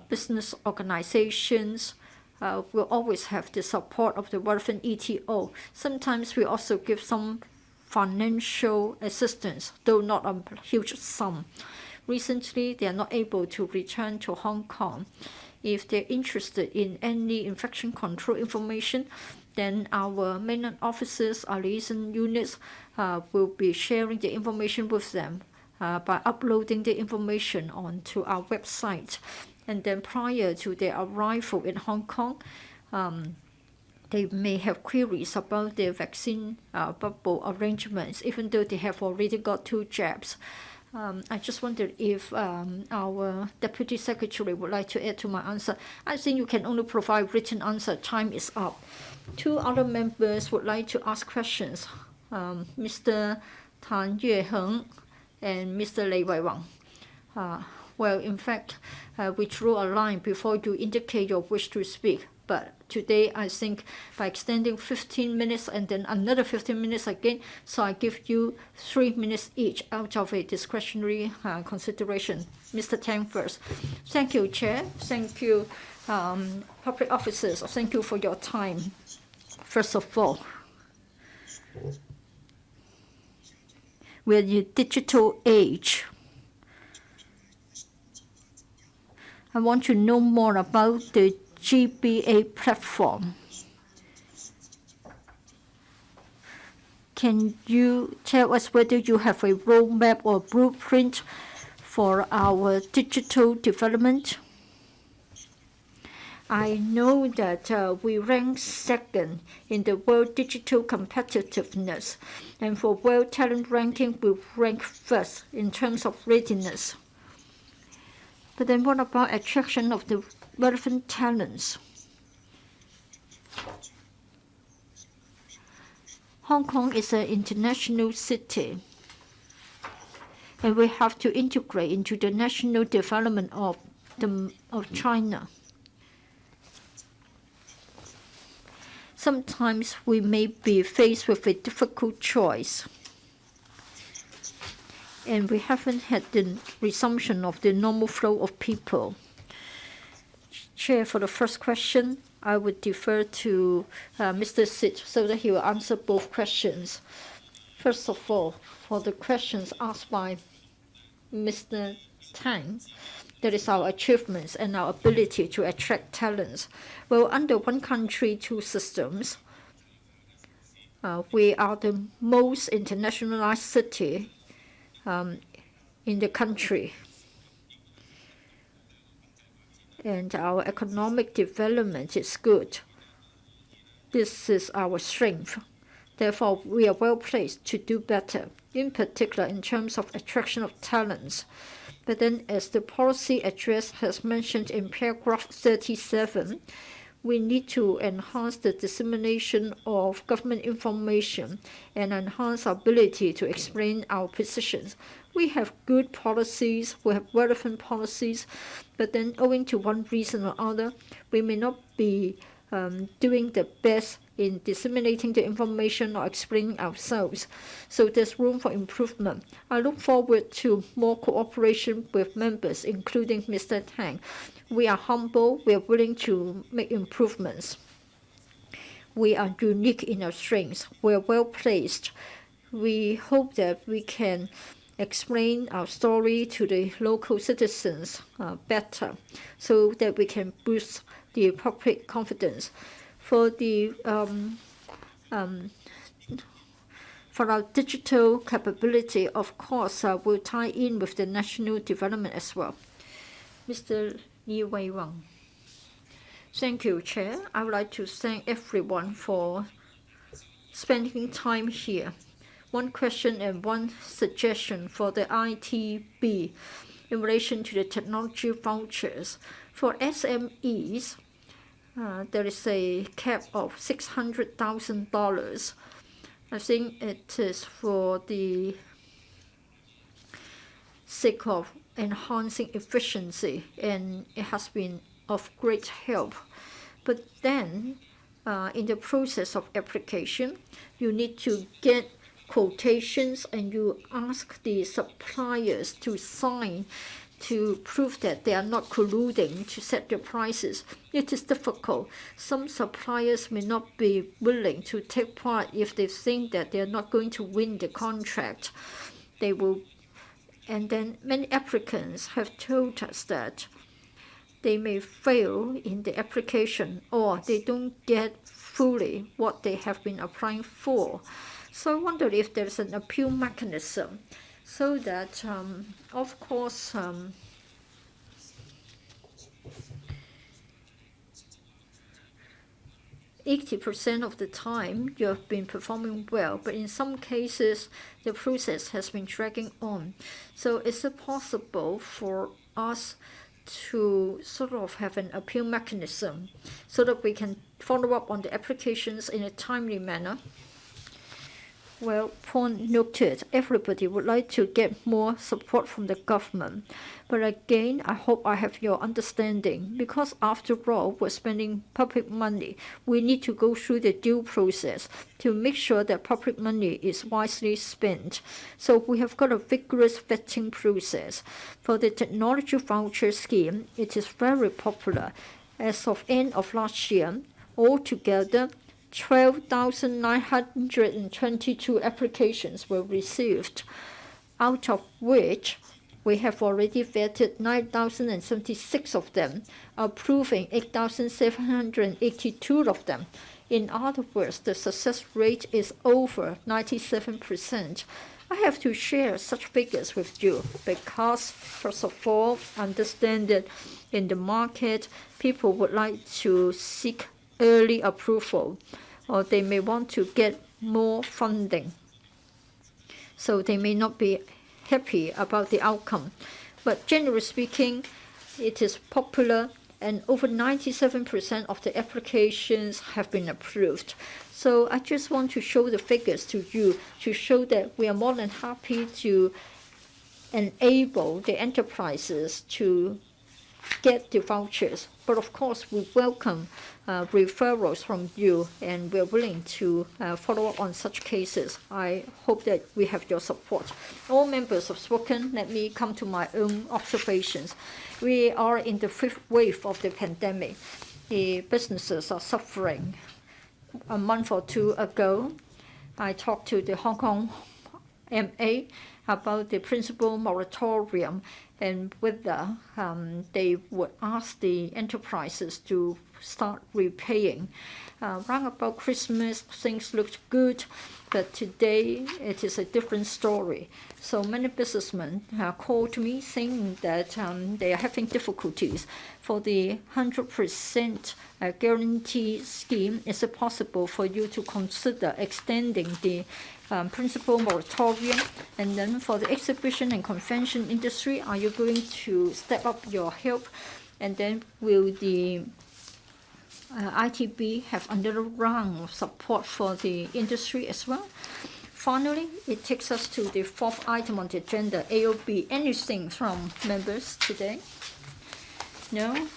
business organizations will always have the support of the relevant ETO. Sometimes we also give some financial assistance, though not a huge sum. Recently, they are not able to return to Hong Kong. If they're interested in any infection control information, then our mainland officers, our liaison units, will be sharing the information with them by uploading the information onto our website. And then prior to their arrival in Hong Kong, they may have queries about their vaccine bubble arrangements, even though they have already got 2 jabs. I just wondered if our Deputy Secretary would like to add to my answer. I think you can only provide written answer. Time is up. 2 other members would like to ask questions. Mr. Tan Yueheng and Mr. Lei Weiwang. Well, in fact, we drew a line before you indicate your wish to speak. But today, I think by extending 15 minutes and then another 15 minutes again, so I give you 3 minutes each out of a discretionary consideration. Mr. Tang first. Thank you, Chair. Thank you, public officers. Thank you for your time. First of all, we're in a digital age. I want to know more about the GBA platform. Can you tell us whether you have a roadmap or blueprint for our digital development? I know that we rank 2nd in the World Digital Competitiveness, and for World Talent Ranking, we rank 1st in terms of readiness. But then what about attraction of the relevant talents? Hong Kong is an international city, and we have to integrate into the national development of China. Sometimes we may be faced with a difficult choice, and we haven't had the resumption of the normal flow of people. Chair, for the first question, I would defer to Mr. Sit so that he will answer both questions. First of all, for the questions asked by Mr. Tang, that is our achievements and our ability to attract talents. Well, under one country, 2 systems, we are the most internationalized city in the country. And our economic development is good. This is our strength. Therefore, we are well placed to do better, in particular in terms of attraction of talents. But then, as the policy address has mentioned in paragraph 37, we need to enhance the dissemination of government information and enhance our ability to explain our positions. We have good policies, we have relevant policies, but then owing to one reason or other, we may not be doing the best in disseminating the information or explaining ourselves. So there's room for improvement. I look forward to more cooperation with members, including Mr. Tang. We are humble, we are willing to make improvements. We are unique in our strengths, we are well placed. We hope that we can explain our story to the local citizens better, so that we can boost the public confidence. For our digital capability, of course, will tie in with the national development as well. Mr. Lee Wei-Wang. Thank you, Chair. I would like to thank everyone for spending time here. One question and one suggestion for the ITB in relation to the technology vouchers. For SMEs, there is a cap of $600,000. I think it is for the sake of enhancing efficiency, and it has been of great help. But then, in the process of application, you need to get quotations and you ask the suppliers to sign to prove that they are not colluding to set the prices. It is difficult. Some suppliers may not be willing to take part if they think that they are not going to win the contract. They will, and then many applicants have told us that they may fail in the application or they don't get fully what they have been applying for. So I wonder if there's an appeal mechanism so that, of course, 80% of the time you have been performing well, but in some cases the process has been dragging on. So is it possible for us to sort of have an appeal mechanism so that we can follow up on the applications in a timely manner? Well, point noted, everybody would like to get more support from the government. But again, I hope I have your understanding, because after all, we're spending public money. We need to go through the due process to make sure that public money is wisely spent. So we have got a vigorous vetting process. For the technology voucher scheme, it is very popular. As of end of last year, altogether, 12,922 applications were received, out of which we have already vetted 9,076 of them, approving 8,782 of them. In other words, the success rate is over 97%. I have to share such figures with you because, first of all, understand that in the market, people would like to seek early approval, or they may want to get more funding. So they may not be happy about the outcome. But generally speaking, it is popular, and over 97% of the applications have been approved. So I just want to show the figures to you to show that we are more than happy to enable the enterprises to get the vouchers. But of course, we welcome referrals from you, and we're willing to follow up on such cases. I hope that we have your support. All members have spoken. Let me come to my own observations. We are in the fifth wave of the pandemic. The businesses are suffering. A month or two ago, I talked to the Hong Kong MA about the principal moratorium and whether they would ask the enterprises to start repaying. Round about Christmas, things looked good, but today it is a different story. So many businessmen called me saying that they are having difficulties. For the 100% guarantee scheme, is it possible for you to consider extending the principal moratorium? And then for the exhibition and convention industry, are you going to step up your help? And then will the ITB have another round of support for the industry as well? Finally, it takes us to the fourth item on the agenda, AOB. Anything from members today? No?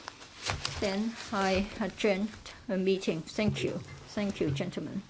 Then I adjourn the meeting. Thank you. Thank you, gentlemen.